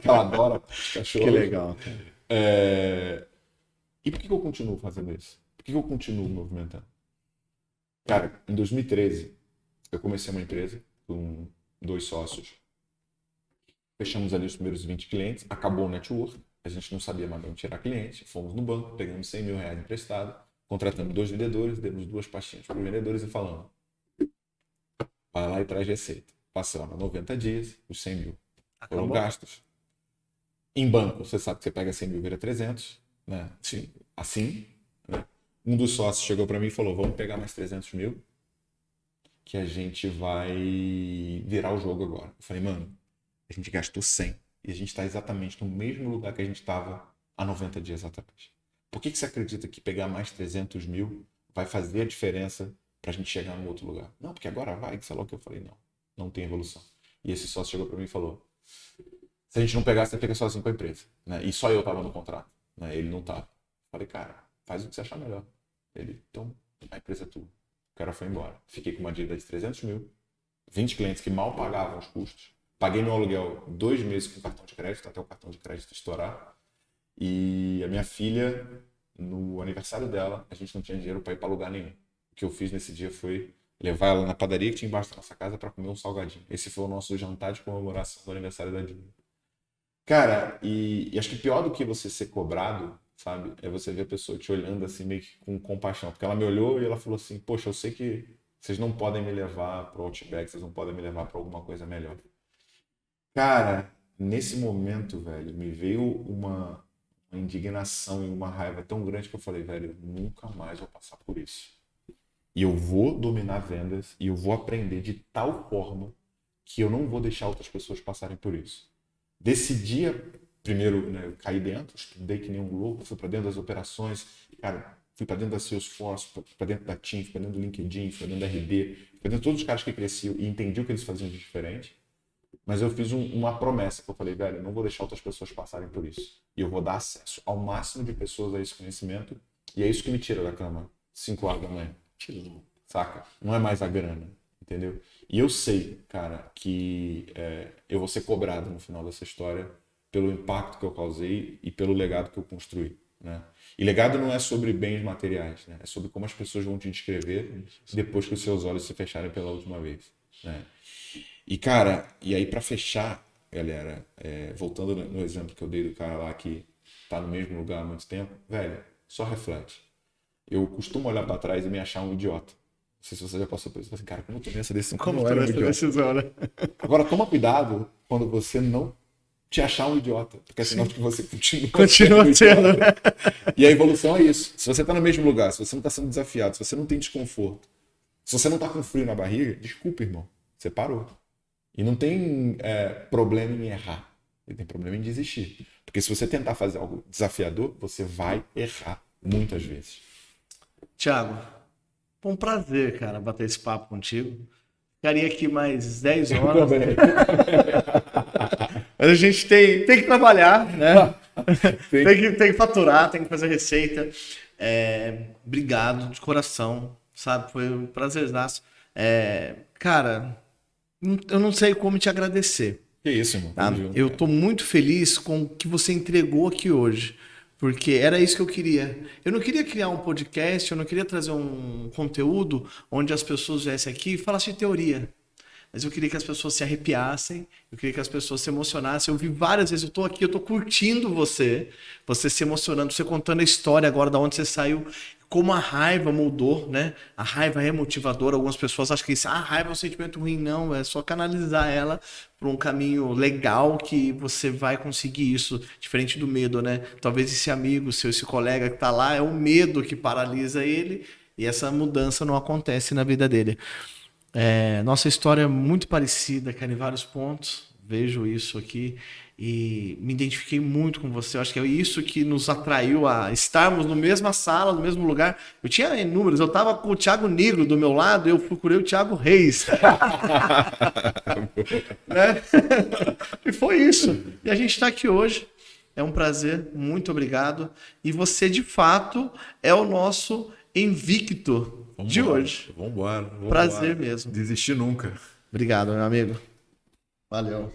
Ela adora os cachorros. Que legal. E por que eu continuo fazendo isso? Por que eu continuo movimentando? Cara, em 2013, eu comecei uma empresa com 2 sócios. Fechamos ali os primeiros 20 clientes, acabou o network, a gente não sabia mais de onde tirar cliente, fomos no banco, pegamos R$100 mil emprestado, contratamos 2 vendedores, demos 2 pastinhas para os vendedores e falamos, vai lá e traz receita. Passamos 90 dias, os 100 mil foram gastos. Em banco, você sabe que você pega 100 mil, vira 300, né? Sim. Assim, né? Um dos sócios chegou para mim e falou, vamos pegar mais 300 mil, que a gente vai virar o jogo agora. Eu falei, mano, a gente gastou 100 e a gente está exatamente no mesmo lugar que a gente estava há 90 dias atrás. Por que você acredita que pegar mais 300 mil vai fazer a diferença para a gente chegar no outro lugar? Não, porque agora vai, que sei lá o que eu falei. Não tem evolução. E esse sócio chegou para mim e falou, se a gente não pegar, você fica sozinho com a empresa. Né? E só eu estava no contrato. Né? Ele não estava. Falei, cara, faz o que você achar melhor. Ele, então, a empresa é tua. O cara foi embora. Fiquei com uma dívida de 300 mil, 20 clientes que mal pagavam os custos. Paguei meu aluguel 2 meses com cartão de crédito, até o cartão de crédito estourar. E a minha filha, no aniversário dela, a gente não tinha dinheiro para ir para lugar nenhum. O que eu fiz nesse dia foi levar ela na padaria que tinha embaixo da nossa casa para comer um salgadinho. Esse foi o nosso jantar de comemoração do aniversário da Dina. Cara, e acho que pior do que você ser cobrado, sabe, é você ver a pessoa te olhando assim meio que com compaixão. Porque ela me olhou e ela falou assim, poxa, eu sei que vocês não podem me levar para o Outback, vocês não podem me levar para alguma coisa melhor. Cara, nesse momento, velho, me veio uma indignação e uma raiva tão grande que eu falei, velho, eu nunca mais vou passar por isso. E eu vou dominar vendas e eu vou aprender de tal forma que eu não vou deixar outras pessoas passarem por isso. Desse dia, primeiro, né, eu caí dentro, estudei que nem um louco, fui para dentro das operações, cara, fui para dentro da Salesforce, para dentro da Team, fui para dentro do LinkedIn, fui para dentro da RD, fui para dentro de todos os caras que cresciam e entendi o que eles faziam de diferente. Mas eu fiz uma promessa que eu falei, velho, eu não vou deixar outras pessoas passarem por isso. E eu vou dar acesso ao máximo de pessoas a esse conhecimento. E é isso que me tira da cama 5 horas da manhã. Saca? Não é mais a grana, entendeu? E eu sei, cara, que eu vou ser cobrado no final dessa história pelo impacto que eu causei e pelo legado que eu construí, né? E legado não é sobre bens materiais, né? É sobre como as pessoas vão te descrever depois que os seus olhos se fecharem pela última vez, né? E, cara, e aí pra fechar, galera, voltando no exemplo que eu dei do cara lá que tá no mesmo lugar há muito tempo, velho, só reflete. Eu costumo olhar pra trás e me achar um idiota. Não sei se você já passou por isso. Assim, cara, como eu tomei essa decisão? Como eu tomei essa decisão, né? Agora, toma cuidado quando você não te achar um idiota, porque é sinal de que você continua sendo, né? E a evolução é isso. Se você tá no mesmo lugar, se você não tá sendo desafiado, se você não tem desconforto, se você não tá com frio na barriga, desculpa, irmão, você parou. E não tem problema em errar. Tem problema em desistir. Porque se você tentar fazer algo desafiador, você vai errar muitas vezes. Thiago, foi um prazer, cara, bater esse papo contigo. Ficaria aqui mais 10 horas. Mas a gente tem que trabalhar, né? tem que faturar, tem que fazer receita. Obrigado de coração, sabe? Foi um prazerzaço. Cara, eu não sei como te agradecer. Que isso, irmão. Tá? Eu tô muito feliz com o que você entregou aqui hoje. Porque era isso que eu queria. Eu não queria criar um podcast, eu não queria trazer um conteúdo onde as pessoas viessem aqui e falassem de teoria. Mas eu queria que as pessoas se arrepiassem, eu queria que as pessoas se emocionassem. Eu vi várias vezes, eu tô aqui, eu tô curtindo você se emocionando, você contando a história agora, da onde você saiu, como a raiva mudou, né? A raiva é motivadora. Algumas pessoas acham que a raiva é um sentimento ruim. Não, é só canalizar ela para um caminho legal que você vai conseguir isso, diferente do medo, né? Talvez esse amigo seu, esse colega que tá lá, é o medo que paralisa ele e essa mudança não acontece na vida dele. Nossa história é muito parecida, cara, em vários pontos. Vejo isso aqui e me identifiquei muito com você. Eu acho que é isso que nos atraiu a estarmos na mesma sala, no mesmo lugar. Eu tinha inúmeros, eu estava com o Thiago Negro do meu lado, eu procurei o Thiago Reis. Né? E foi isso. E a gente está aqui hoje. É um prazer, muito obrigado. E você, de fato, é o nosso invicto de hoje. Vambora. Prazer mesmo. Desistir nunca. Obrigado, meu amigo. Valeu.